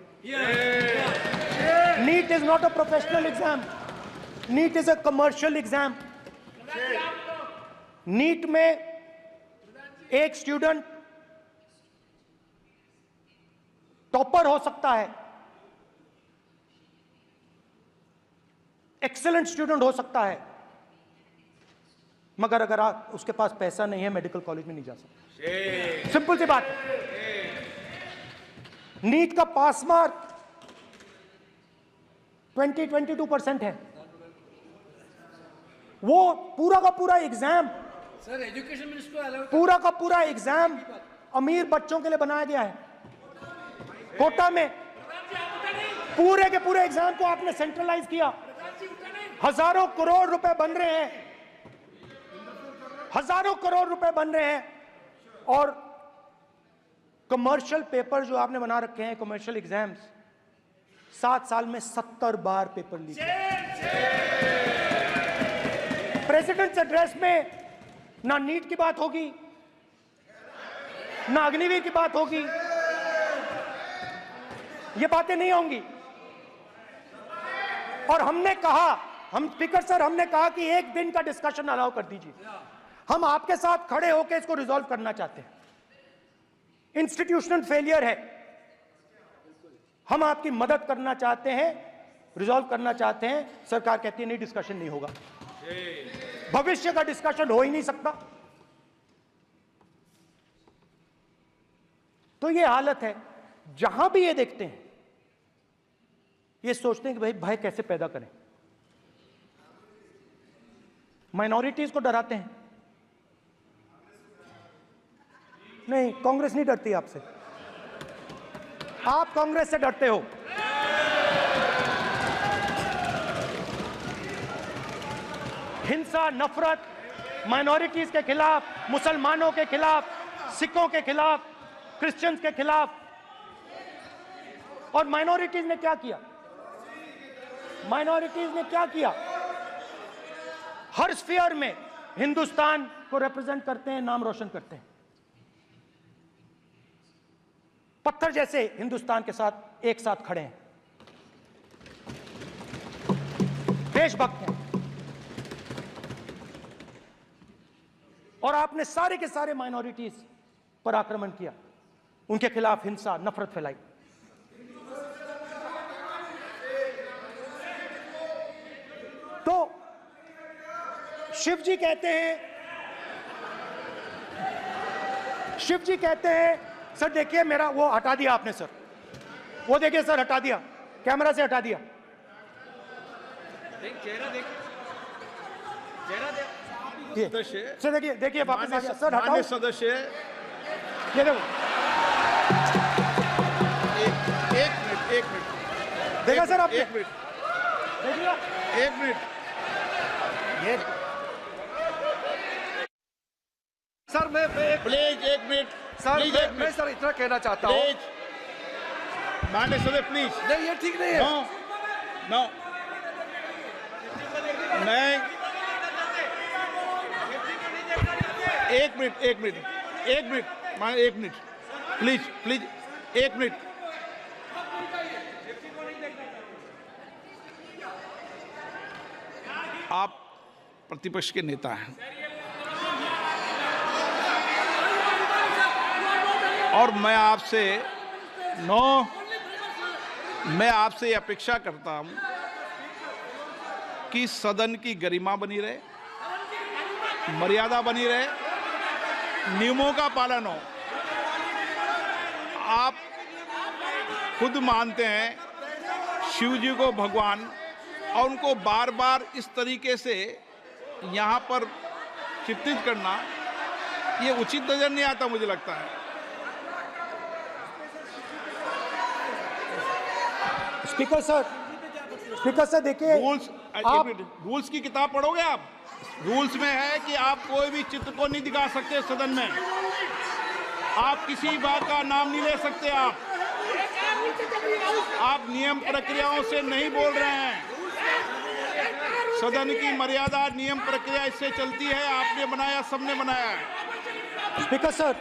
Speaker 2: NEET is not a professional exam, NEET is a commercial exam. NEET में एक स्टूडेंट टॉपर हो सकता है, एक्सीलेंट स्टूडेंट हो सकता है, मगर अगर उसके पास पैसा नहीं है मेडिकल कॉलेज में नहीं जा सकता। सिंपल सी बात। नीट का पास मार्क 22% है। वो पूरा का पूरा एग्जाम,
Speaker 4: सर एजुकेशन मिनिस्टर
Speaker 2: पूरा का पूरा एग्जाम अमीर बच्चों के लिए बनाया गया है। कोटा में पूरे के पूरे एग्जाम को आपने सेंट्रलाइज किया। हजारों करोड़ रुपए बन रहे हैं, हजारों करोड़ रुपए बन रहे हैं। और कमर्शियल पेपर जो आपने बना रखे हैं, कमर्शियल एग्जाम्स, 7 साल में 70 बार पेपर लीक। प्रेसिडेंट्स एड्रेस में ना नीट की बात होगी, ना अग्निवीर की बात होगी, ये बातें नहीं होंगी। और हमने कहा, हम स्पीकर सर, हमने कहा कि एक दिन का डिस्कशन अलाउ कर दीजिए। हम आपके साथ खड़े होकर इसको रिजॉल्व करना चाहते हैं। इंस्टीट्यूशनल फेलियर है, हम आपकी मदद करना चाहते हैं, रिजॉल्व करना चाहते हैं। सरकार कहती है नहीं, डिस्कशन नहीं होगा, भविष्य का डिस्कशन हो ही नहीं सकता। तो ये हालत है। जहां भी ये देखते हैं, ये सोचते हैं कि भाई भय कैसे पैदा करें, माइनॉरिटीज को डराते हैं। नहीं, कांग्रेस नहीं डरती आपसे। आप कांग्रेस से डरते हो। हिंसा, नफरत, माइनॉरिटीज के खिलाफ, मुसलमानों के खिलाफ, सिखों के खिलाफ, क्रिश्चियंस के खिलाफ। और माइनॉरिटीज ने क्या किया? माइनॉरिटीज ने क्या किया? हर स्फीयर में हिंदुस्तान को रिप्रेजेंट करते हैं, नाम रोशन करते हैं। पत्थर जैसे हिंदुस्तान के साथ एक साथ खड़े हैं, देशभक्त हैं। और आपने सारे के सारे माइनॉरिटीज पर आक्रमण किया, उनके खिलाफ हिंसा, नफरत फैलाई। तो शिव जी कहते हैं, सर देखिए मेरा वो हटा दिया आपने सर, वो देखिए सर हटा दिया, कैमरा से हटा दिया।
Speaker 3: चेहरा देख,
Speaker 2: सर देखिए वापस आ गया सर, हटाओ।
Speaker 1: माननीय सदस्य,
Speaker 2: ये देखो,
Speaker 1: एक मिनट
Speaker 2: देखा सर आपने?
Speaker 1: एक मिनट,
Speaker 2: ये
Speaker 10: सर मैं
Speaker 1: प्लीज एक मिनट
Speaker 10: सर
Speaker 1: प्लीज, एक
Speaker 10: मैं
Speaker 1: मिनट
Speaker 10: सर इतना कहना चाहता हूँ।
Speaker 1: प्लीज, माननीय सदस्य प्लीज।
Speaker 10: नहीं ये ठीक नहीं है।
Speaker 1: नो मैं एक मिनट माननीय, एक मिनट प्लीज, एक मिनट। आप प्रतिपक्ष के नेता हैं और मैं आपसे ये अपेक्षा करता हूं कि सदन की गरिमा बनी रहे, मर्यादा बनी रहे, नियमों का पालन हो। आप खुद मानते हैं शिव जी को भगवान, और उनको बार बार इस तरीके से यहाँ पर चित्रित करना ये उचित नजर नहीं आता, मुझे लगता है।
Speaker 2: स्पीकर सर देखिए,
Speaker 1: रूल्स की किताब पढ़ोगे आप? रूल्स में है कि आप कोई भी चित्र को नहीं दिखा सकते सदन में, आप किसी बात का नाम नहीं ले सकते, आप नियम प्रक्रियाओं से नहीं बोल रहे हैं। सदन की मर्यादा, नियम प्रक्रिया इससे चलती है, आपने बनाया, सबने बनाया है।
Speaker 2: Speaker sir,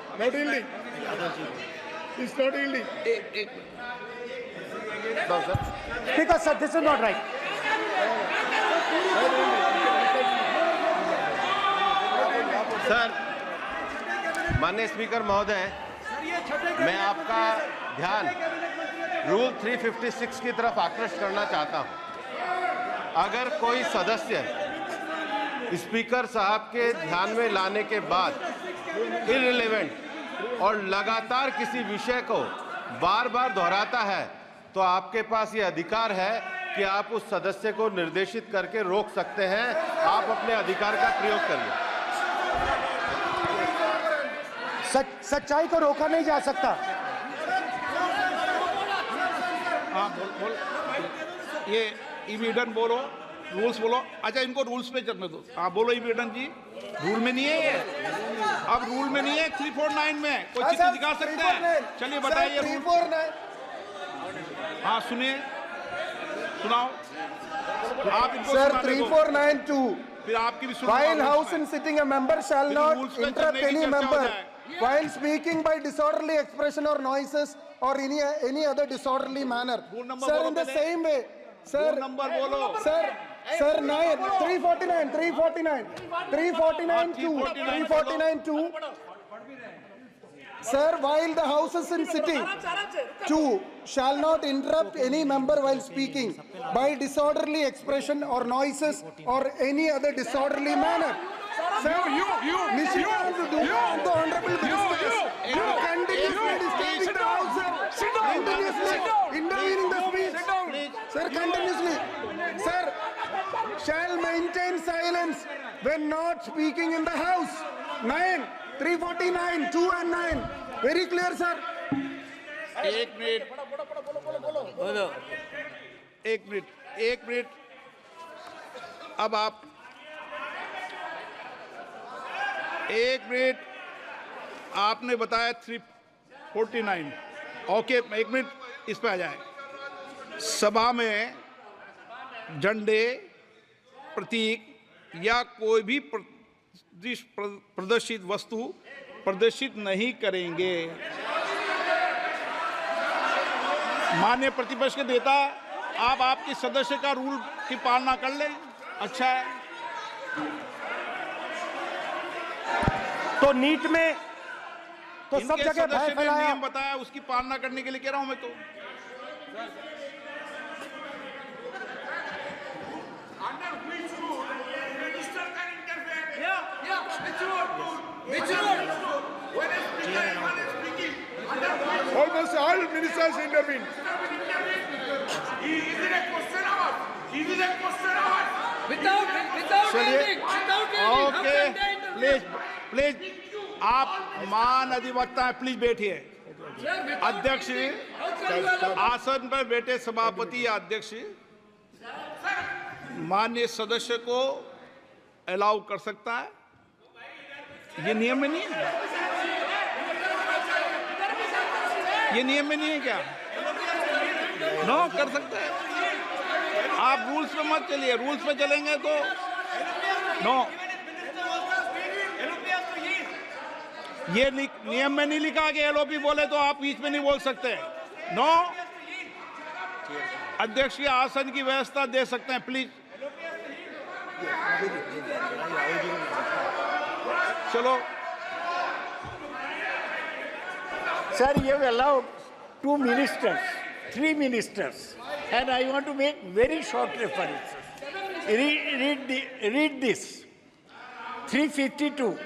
Speaker 7: No dealing. It's not dealing.
Speaker 2: Speaker sir, this is not right.
Speaker 6: Sir, माननीय स्पीकर महोदय, मैं आपका ध्यान रूल 356 की तरफ आकृष्ट करना चाहता हूं। अगर कोई सदस्य स्पीकर साहब के ध्यान में लाने के बाद इररिलेवेंट और लगातार किसी विषय को बार बार दोहराता है, तो आपके पास ये अधिकार है कि आप उस सदस्य को निर्देशित करके रोक सकते हैं। आप अपने अधिकार का प्रयोग करिए।
Speaker 2: सच्चाई को रोका नहीं जा सकता।
Speaker 1: हाँ बोल ये इविडेंट बोलो, रूल्स बोलो। अच्छा, इनको रूल्स पे चलने दो। हाँ बोलो इविडेंट जी, रूल में नहीं है ये, अब रूल में नहीं है। 349 में कोई चित्र दिखा सकते हैं? चलिए बताइए।
Speaker 11: 349
Speaker 1: हाँ सुनिए, सुनाओ आप इनको।
Speaker 11: सर 3492,
Speaker 1: फिर आपकी भी सुनो।
Speaker 11: while house and sitting a member shall not interrupt any member while speaking by disorderly expression or noises or any other disorderly manner. Sir, in the same way, sir,
Speaker 1: number बोलो
Speaker 11: sir 349 Sir, while the house is in sitting, 2 shall not interrupt any member while speaking by disorderly expression or noises or any other disorderly manner. Sir, the honorable minister continuously disturbing the house, sir. Continuously intervening the speech. Sir, continuously. Sir, shall maintain silence
Speaker 7: when not speaking in the house. 9, 349, 2 and 9. Very clear, sir.
Speaker 1: एक मिनट। अब आप 1 मिनट, आपने बताया 349। ओके, 1 मिनट इस पे आ जाए। सभा में झंडे, प्रतीक या कोई भी प्रदर्शित वस्तु प्रदर्शित नहीं करेंगे। माननीय प्रतिपक्ष के नेता, आप आपकी सदस्य का रूल की पालना कर लें, अच्छा है।
Speaker 2: तो नीट में तो सब
Speaker 1: इनके
Speaker 2: जगह भय
Speaker 1: सदस्य ने
Speaker 2: फैलाया।
Speaker 1: नियम बताया, उसकी पालना करने के लिए कह रहा हूं मैं तो।
Speaker 7: Almost all ministers intervene.
Speaker 1: Okay, please आप मान अधिवक्ता हैं, प्लीज बैठिए। अध्यक्ष, आसन पर बैठे सभापति या अध्यक्ष माननीय सदस्य को अलाउ कर सकता है, ये नियम में नहीं है। ये नियम में नहीं है क्या? नो, कर सकते हैं आप। रूल्स पे मत चलिए, रूल्स पे चलेंगे तो नो। ये नियम में नहीं लिखा कि एलओपी बोले तो आप बीच में नहीं बोल सकते। नो, अध्यक्ष के आसन की व्यवस्था दे सकते हैं, प्लीज। चलो
Speaker 12: Sir, you have allowed 2 ministers, 3 ministers, and I want to make very short references. Read this. 352.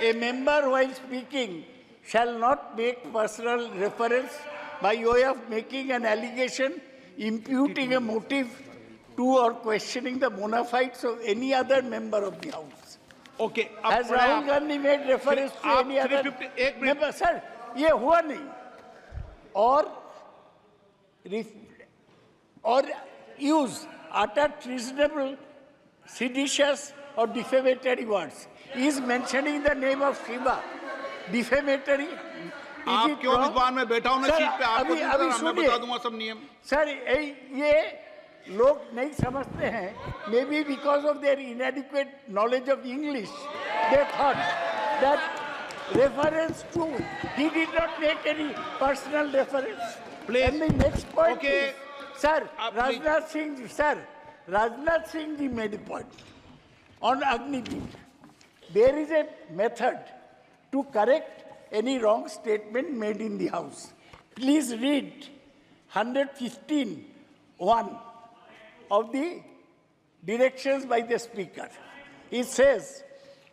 Speaker 12: A member while speaking shall not make personal reference by way of making an allegation, imputing a motive to or questioning the bona fides of any other member of the House.
Speaker 1: Okay.
Speaker 12: Has Rahul Gandhi made reference to any other member? Sir, ये हुआ नहीं। और use utter treasonable, seditious or defamatory words. He is mentioning the name of Shiva. Defamatory.
Speaker 1: आप क्यों विद्वान में बैठा हूं ना सीट पे? आपको मैं बता दूंगा सब नियम।
Speaker 12: सर, ये लोग नहीं समझते हैं। Maybe because of their inadequate knowledge of English, they thought that reference to, he did not make any personal reference.
Speaker 1: Please.
Speaker 12: And the next point
Speaker 1: Okay.
Speaker 12: is, sir, Rajnath Singh ji made a point on Agniveer. There is a method to correct any wrong statement made in the House. Please read 115(1) of the directions by the Speaker. It says,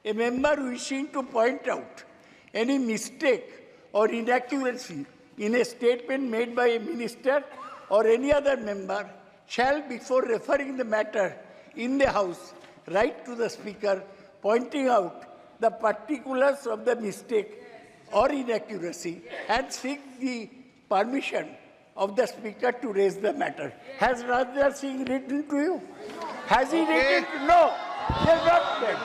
Speaker 12: a member wishing to point out any mistake or inaccuracy in a statement made by a minister or any other member shall, before referring the matter in the House, write to the Speaker, pointing out the particulars of the mistake or inaccuracy and seek the permission of the Speaker to raise the matter. Has Rajnath Singh written to you? Has he written? No, he has not done.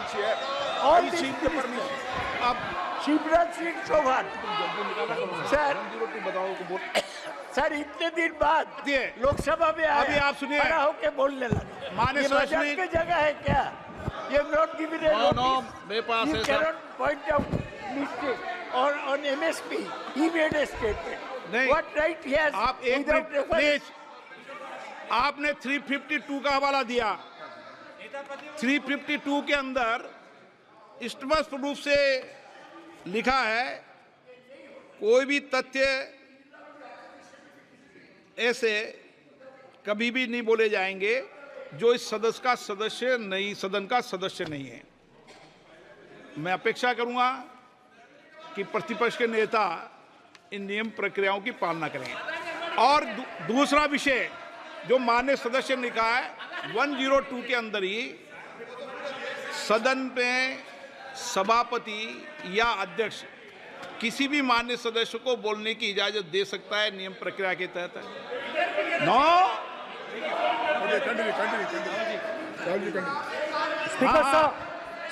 Speaker 12: All these ministers. Shivraj Singh Chouhan sir इतने दिन बाद लोकसभा में
Speaker 1: अभी आप सुनिए,
Speaker 12: खड़ा होकर बोलने लगा।
Speaker 1: माननीय
Speaker 12: मजाक की जगह है क्या? ये नॉट गिवन ए नोटिस।
Speaker 1: मेरे पास
Speaker 12: You cannot point out mistake or on MSP. He made a statement.
Speaker 1: नहीं,
Speaker 12: What right he has?
Speaker 1: आप एक मिनट प्लीज। आपने 352 का हवाला दिया। 352 के अंदर स्पष्ट रूप से लिखा है, कोई भी तथ्य ऐसे कभी भी नहीं बोले जाएंगे जो इस सदन का सदस्य नहीं है। मैं अपेक्षा करूंगा कि प्रतिपक्ष के नेता इन नियम प्रक्रियाओं की पालना करें। और दूसरा विषय जो माननीय सदस्य ने कहा है, 102 के अंदर ही सदन में सभापति या अध्यक्ष किसी भी मान्य सदस्य को बोलने की इजाजत दे सकता है, नियम प्रक्रिया के तहत है। नो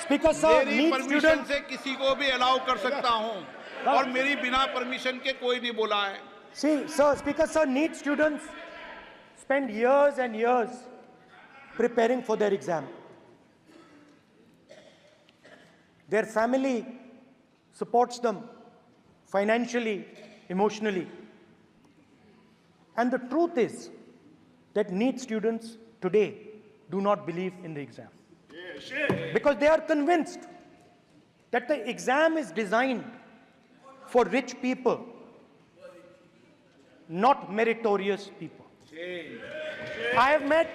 Speaker 2: स्पीकर सर,
Speaker 1: मेरी परमिशन से किसी को भी अलाउ कर सकता हूं और मेरी बिना परमिशन के कोई नहीं बोला है।
Speaker 2: See, sir, Speaker sir, NEET students spend years and years preparing for their exam. Their family supports them financially, emotionally. And the truth is that NEET students today do not believe in the exam. Because they are convinced that the exam is designed for rich people, not meritorious people. I have met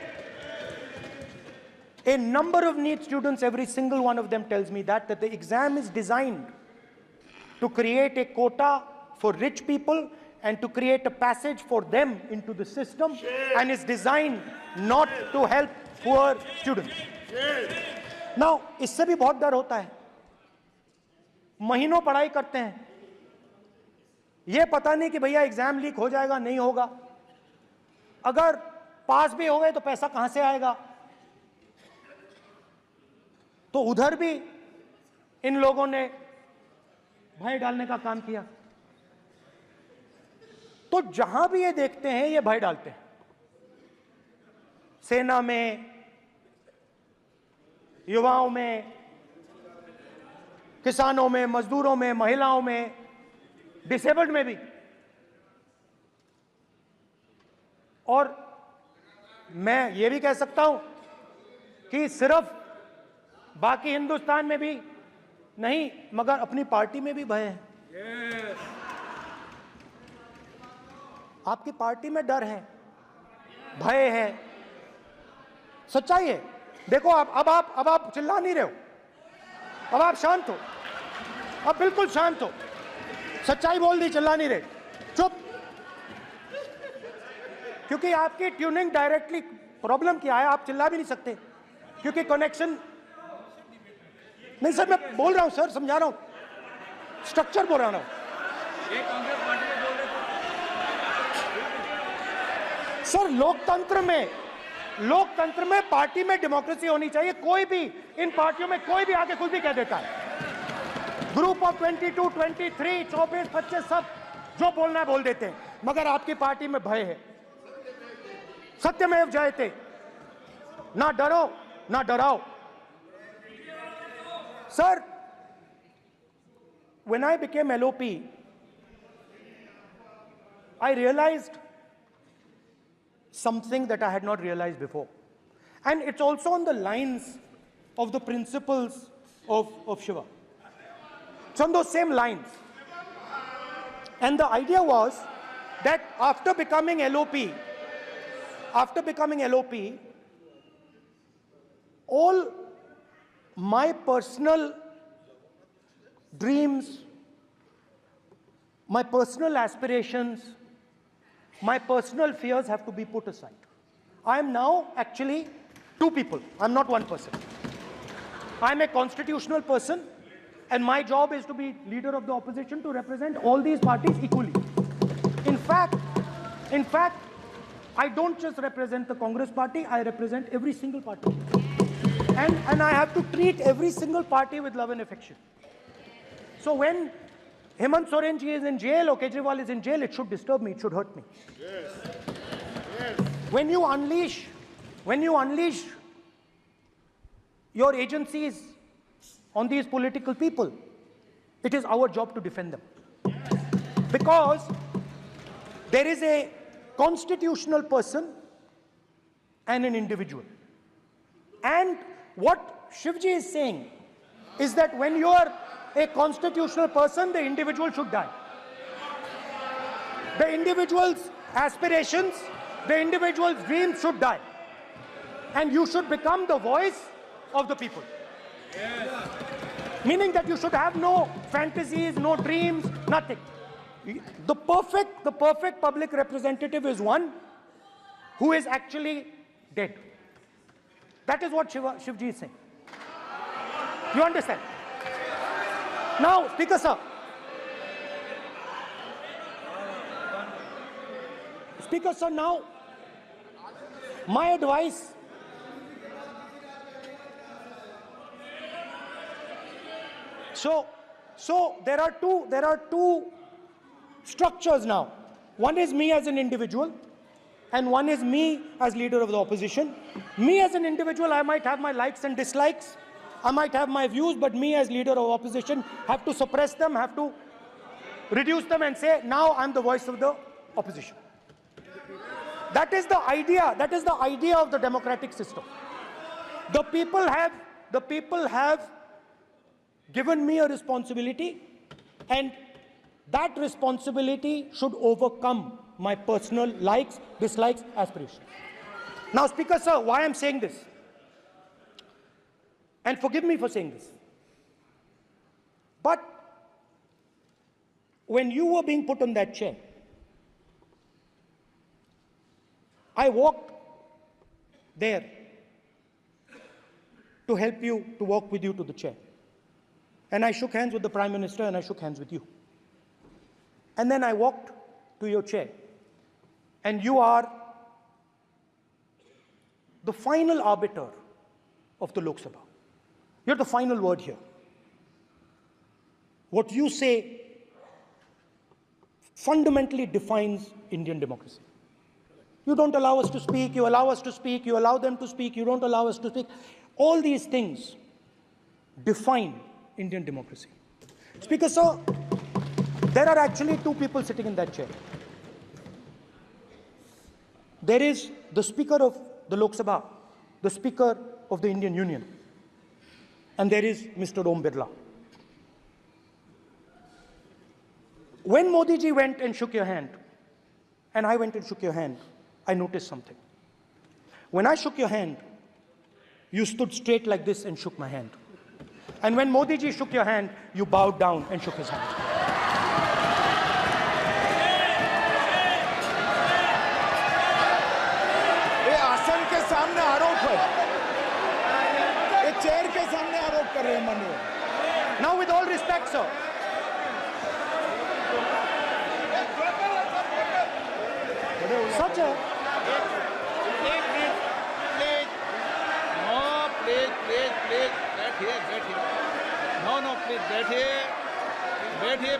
Speaker 2: a number of NEET students, every single one of them tells me that the exam is designed to create a quota for rich people and to create a passage for them into the system, and is designed not to help poor students. Now, इससे भी बहुत डर होता है। महीनों पढ़ाई करते हैं, ये पता नहीं कि भैया एग्जाम लीक हो जाएगा नहीं होगा, अगर पास भी हो गए तो पैसा कहां से आएगा। तो उधर भी इन लोगों ने भय डालने का काम किया। तो जहां भी ये देखते हैं ये भय डालते हैं, सेना में, युवाओं में, किसानों में, मजदूरों में, महिलाओं में, डिसेबल्ड में भी। और मैं ये भी कह सकता हूं कि सिर्फ बाकी हिंदुस्तान में भी नहीं, मगर अपनी पार्टी में भी भय है। आपकी पार्टी में डर है, भय है, सच्चाई है। देखो अब आप चिल्ला नहीं रहे हो, अब आप शांत हो, अब बिल्कुल शांत हो, सच्चाई बोल दी, चिल्ला नहीं रहे, चुप। क्योंकि आपकी ट्यूनिंग डायरेक्टली, प्रॉब्लम क्या है, आप चिल्ला भी नहीं सकते क्योंकि कनेक्शन नहीं। सर मैं बोल रहा हूं, सर समझा रहा हूं, स्ट्रक्चर बोल रहा हूं। सर लोकतंत्र में पार्टी में डेमोक्रेसी होनी चाहिए। कोई भी इन पार्टियों में कोई भी आके कुछ भी कह देता है, ग्रुप ऑफ 22, 23, 24, 25 सब जो बोलना है बोल देते हैं, मगर आपकी पार्टी में भय है। सत्यमेव जयते, ना डरो ना डराओ। Sir, when I became LOP, I realized something that I had not realized before. And it's also on the lines of the principles of Shiva. It's on those same lines. And the idea was that after becoming LOP, all my personal dreams, my personal aspirations, my personal fears have to be put aside. I am now actually two people. I'm not one person. I'm a constitutional person, and my job is to be leader of the opposition, to represent all these parties equally. In fact, I don't just represent the Congress party, I represent every single party. And I have to treat every single party with love and affection. So when Hemant Soren ji is in jail or Kejriwal is in jail, it should disturb me, it should hurt me. Yes. Yes. When you unleash your agencies on these political people, it is our job to defend them. Because there is a constitutional person and an individual. And what Shivji is saying is that when you are a constitutional person, the individual should die. The individual's aspirations, the individual's dreams should die. And you should become the voice of the people. Yes. Meaning that you should have no fantasies, no dreams, nothing. The perfect public representative is one who is actually dead. That is what Shivji is saying. You understand? Now, Speaker sir. Speaker sir, now, my advice. So there are two structures now. One is me as an individual, and one is me as leader of the opposition. Me as an individual, I might have my likes and dislikes. I might have my views, but me as leader of opposition have to suppress them, have to reduce them and say, now I'm the voice of the opposition. That is the idea. That is the idea of the democratic system. The people have given me a responsibility, and that responsibility should overcome my personal likes, dislikes, aspirations. Now, Speaker sir, why I'm saying this, and forgive me for saying this, but when you were being put on that chair, I walked there to help you, to walk with you to the chair. And I shook hands with the Prime Minister, and I shook hands with you. And then I walked to your chair. And you are the final arbiter of the Lok Sabha. You're the final word here. What you say fundamentally defines Indian democracy. You don't allow us to speak, you allow us to speak, you allow them to speak, you don't allow us to speak. All these things define Indian democracy. Speaker sir, there are actually two people sitting in that chair. There is the Speaker of the Lok Sabha, the Speaker of the Indian Union, and there is Mr. Om Birla. When Modi ji went and shook your hand, and I went and shook your hand, I noticed something. When I shook your hand, you stood straight like this and shook my hand. And when Modi ji shook your hand, you bowed down and shook his hand.
Speaker 7: ये आसन के सामने आरोप है, ये चेयर के सामने आरोप कर रहे हैं माननीय।
Speaker 2: Now, with all respect, sir. Such a...
Speaker 1: please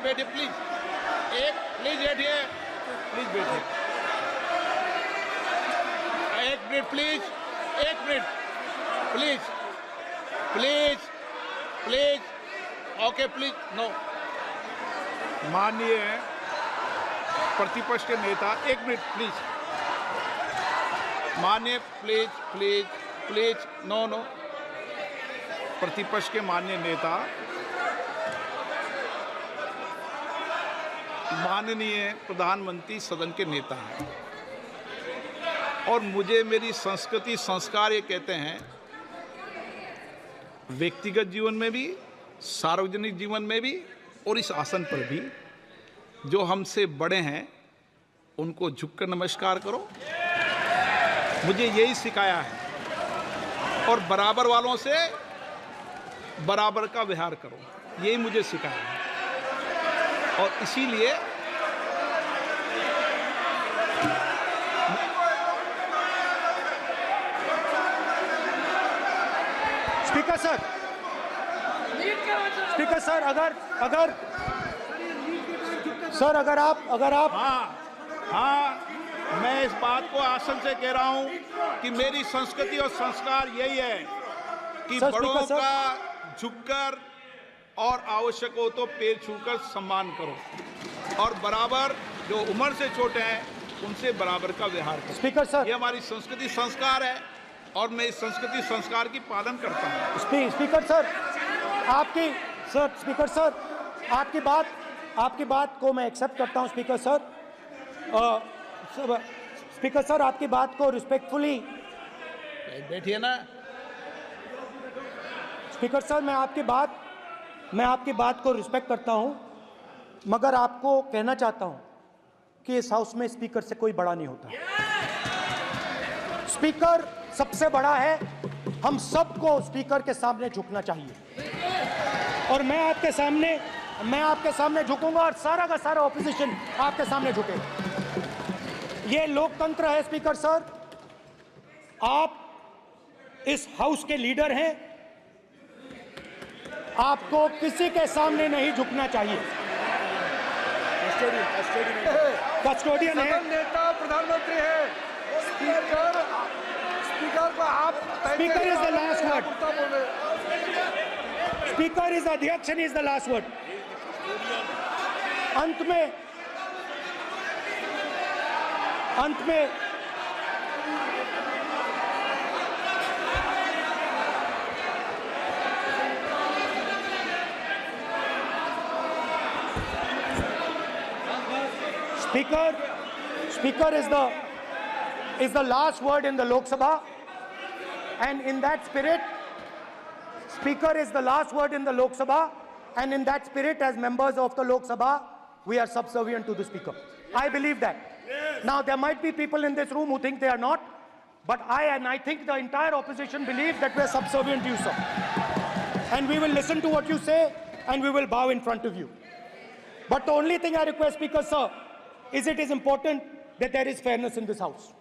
Speaker 1: बैठिए प्लीज, प्लीज बैठिए, एक minute please, okay please, no. माननीय प्रतिपक्ष के नेता, एक मिनट प्लीज, माननीय प्लीज, नो। प्रतिपक्ष के माननीय नेता, माननीय प्रधानमंत्री सदन के नेता हैं, और मुझे मेरी संस्कृति संस्कार ये कहते हैं, व्यक्तिगत जीवन में भी, सार्वजनिक जीवन में भी, और इस आसन पर भी, जो हमसे बड़े हैं उनको झुककर नमस्कार करो। मुझे यही सिखाया है, और बराबर वालों से बराबर का व्यवहार करो, यही मुझे सिखाया है। और इसीलिए
Speaker 2: स्पीकर सर, अगर आप
Speaker 1: हाँ, मैं इस बात को आसन से कह रहा हूं कि मेरी संस्कृति और संस्कार यही है कि बड़ों का झुककर और आवश्यक हो तो पैर छूकर सम्मान करो, और बराबर जो उम्र से छोटे हैं उनसे बराबर का व्यवहार करो।
Speaker 2: स्पीकर सर,
Speaker 1: ये हमारी संस्कृति संस्कार है, और मैं इस संस्कृति संस्कार की पालन करता हूँ।
Speaker 2: स्पीकर सर, आपकी बात को मैं एक्सेप्ट करता हूँ। स्पीकर सर, आपकी बात को रिस्पेक्टफुली
Speaker 1: बैठिए ना।
Speaker 2: स्पीकर सर, मैं आपकी बात को रिस्पेक्ट करता हूं, मगर आपको कहना चाहता हूं कि इस हाउस में स्पीकर से कोई बड़ा नहीं होता। स्पीकर सबसे बड़ा है, हम सबको स्पीकर के सामने झुकना चाहिए। और मैं आपके सामने झुकूंगा और सारा का सारा ऑपोजिशन आपके सामने झुकेगा। ये लोकतंत्र है स्पीकर सर, आप इस हाउस के लीडर हैं, आपको किसी के सामने नहीं झुकना चाहिए। कस्टोडियन है,
Speaker 10: सदन नेता प्रधानमंत्री है, स्पीकर को आप
Speaker 2: speaker is the last word, speaker is अध्यक्ष and is the last word. अंत में Speaker is the last word in the Lok Sabha, and in that spirit, Speaker is the last word in the Lok Sabha, and in that spirit, as members of the Lok Sabha, we are subservient to the Speaker. I believe that. Now, there might be people in this room who think they are not, but I think the entire opposition believes that we are subservient to you, sir. And we will listen to what you say, and we will bow in front of you. But the only thing I request, Speaker, sir, is it is important that there is fairness in this house.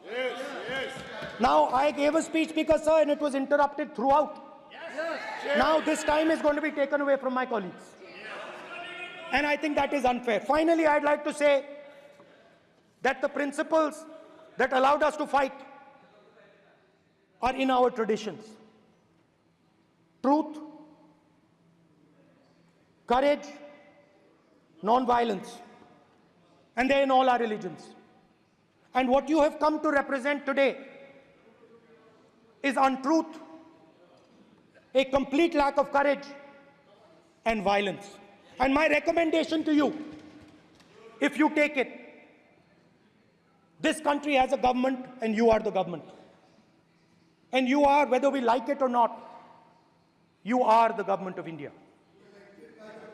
Speaker 2: Now, I gave a speech, Speaker, sir, and it was interrupted throughout. Now, this time is going to be taken away from my colleagues. And I think that is unfair. Finally, I'd like to say that the principles that allowed us to fight are in our traditions. Truth, courage, non-violence. And they're in all our religions. And what you have come to represent today is untruth, a complete lack of courage, and violence. And my recommendation to you, if you take it, this country has a government and you are the government. And you are, whether we like it or not, you are the government of India.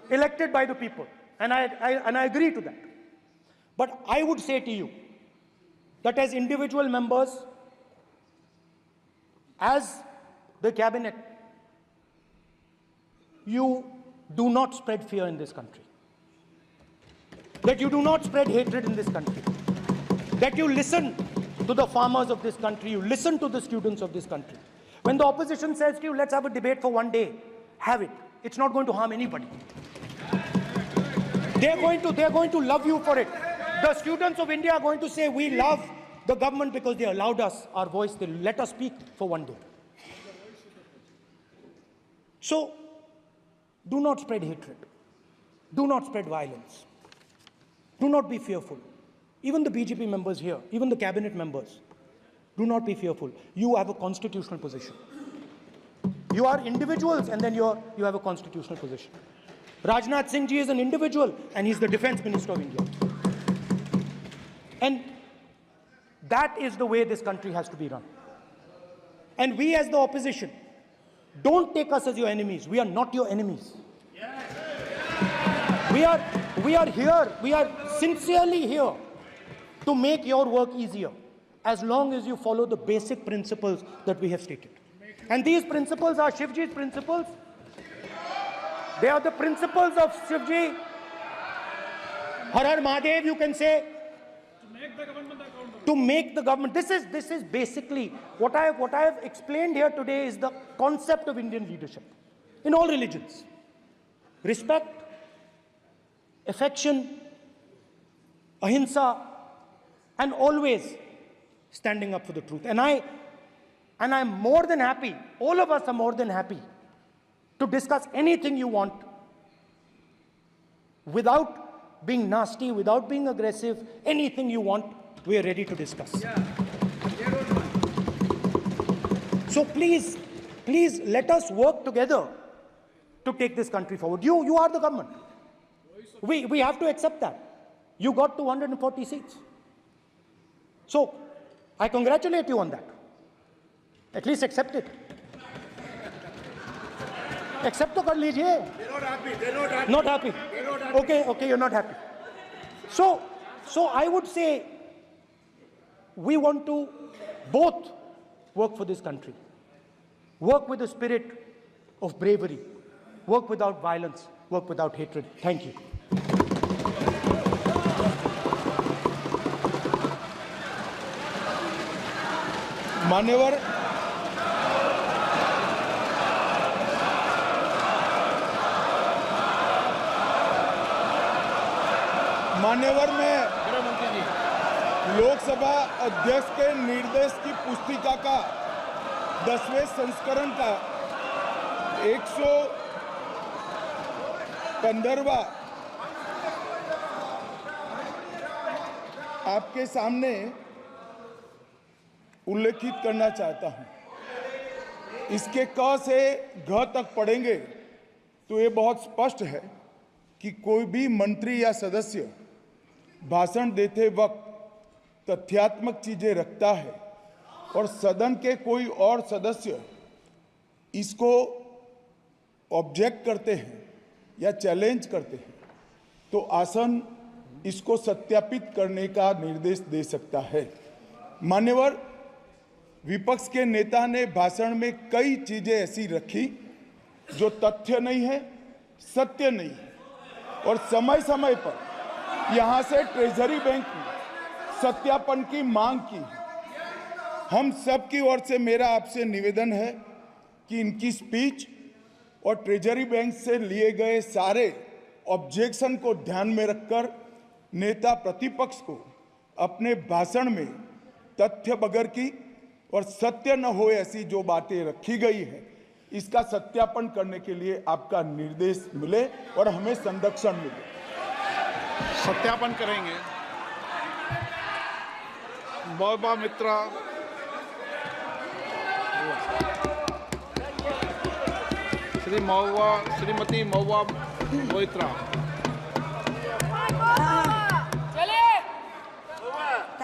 Speaker 2: Elected by the people. And I agree to that. But I would say to you that as individual members, as the cabinet, you do not spread fear in this country. That you do not spread hatred in this country. That you listen to the farmers of this country, you listen to the students of this country. When the opposition says to you, let's have a debate for one day, have it. It's not going to harm anybody. They're going to love you for it. The students of India are going to say, we love the government because they allowed us our voice, they let us speak for one day. So, do not spread hatred. Do not spread violence. Do not be fearful. Even the BJP members here, even the cabinet members, do not be fearful. You have a constitutional position. You are individuals and then you have a constitutional position. Rajnath Singh ji is an individual and he's the defense minister of India. And that is the way this country has to be run. And we as the opposition, don't take us as your enemies. We are not your enemies. We are here, we are sincerely here to make your work easier, as long as you follow the basic principles that we have stated. And these principles are Shivji's principles. They are the principles of Shivji. Har Har Mahadev, you can say. To make the government. This is basically what I have explained here today is the concept of Indian leadership in all religions. Respect, affection, ahimsa, and always standing up for the truth. And I'm more than happy, all of us are more than happy to discuss anything you want without being nasty, without being aggressive, anything you want, we are ready to discuss. So please let us work together to take this country forward. You are the government. We have to accept that. You got 240 seats. So, I congratulate you on that. At least accept it. Accept to kar lijiye.
Speaker 7: They're not happy. They're not happy.
Speaker 2: Not happy.
Speaker 7: They're not happy.
Speaker 2: Okay, you're not happy. So I would say we want to both work for this country. Work with the spirit of bravery. work without violence, work without hatred. Thank you.
Speaker 1: मान्यवर में लोकसभा अध्यक्ष के निर्देश की पुस्तिका का 10वें संस्करण का 115वां आपके सामने उल्लेखित करना चाहता हूं। इसके क से घ तक पढ़ेंगे तो ये बहुत स्पष्ट है कि कोई भी मंत्री या सदस्य भाषण देते वक्त तथ्यात्मक चीजें रखता है और सदन के कोई और सदस्य इसको ऑब्जेक्ट करते हैं या चैलेंज करते हैं तो आसन इसको सत्यापित करने का निर्देश दे सकता है। मान्यवर, विपक्ष के नेता ने भाषण में कई चीजें ऐसी रखी जो तथ्य नहीं है, सत्य नहीं है और समय समय पर यहां से ट्रेजरी बैंक में सत्यापन की मांग की। हम सब की ओर से मेरा आपसे निवेदन है कि इनकी स्पीच और ट्रेजरी बैंक से लिए गए सारे ऑब्जेक्शन को ध्यान में रखकर नेता प्रतिपक्ष को अपने भाषण में तथ्य बगैर की और सत्य न हो ऐसी जो बातें रखी गई है इसका सत्यापन करने के लिए आपका निर्देश मिले और हमें संरक्षण मिले।
Speaker 13: सत्यापन करेंगे। मौबा मित्रा, श्रीमती मौबा मोइत्रा।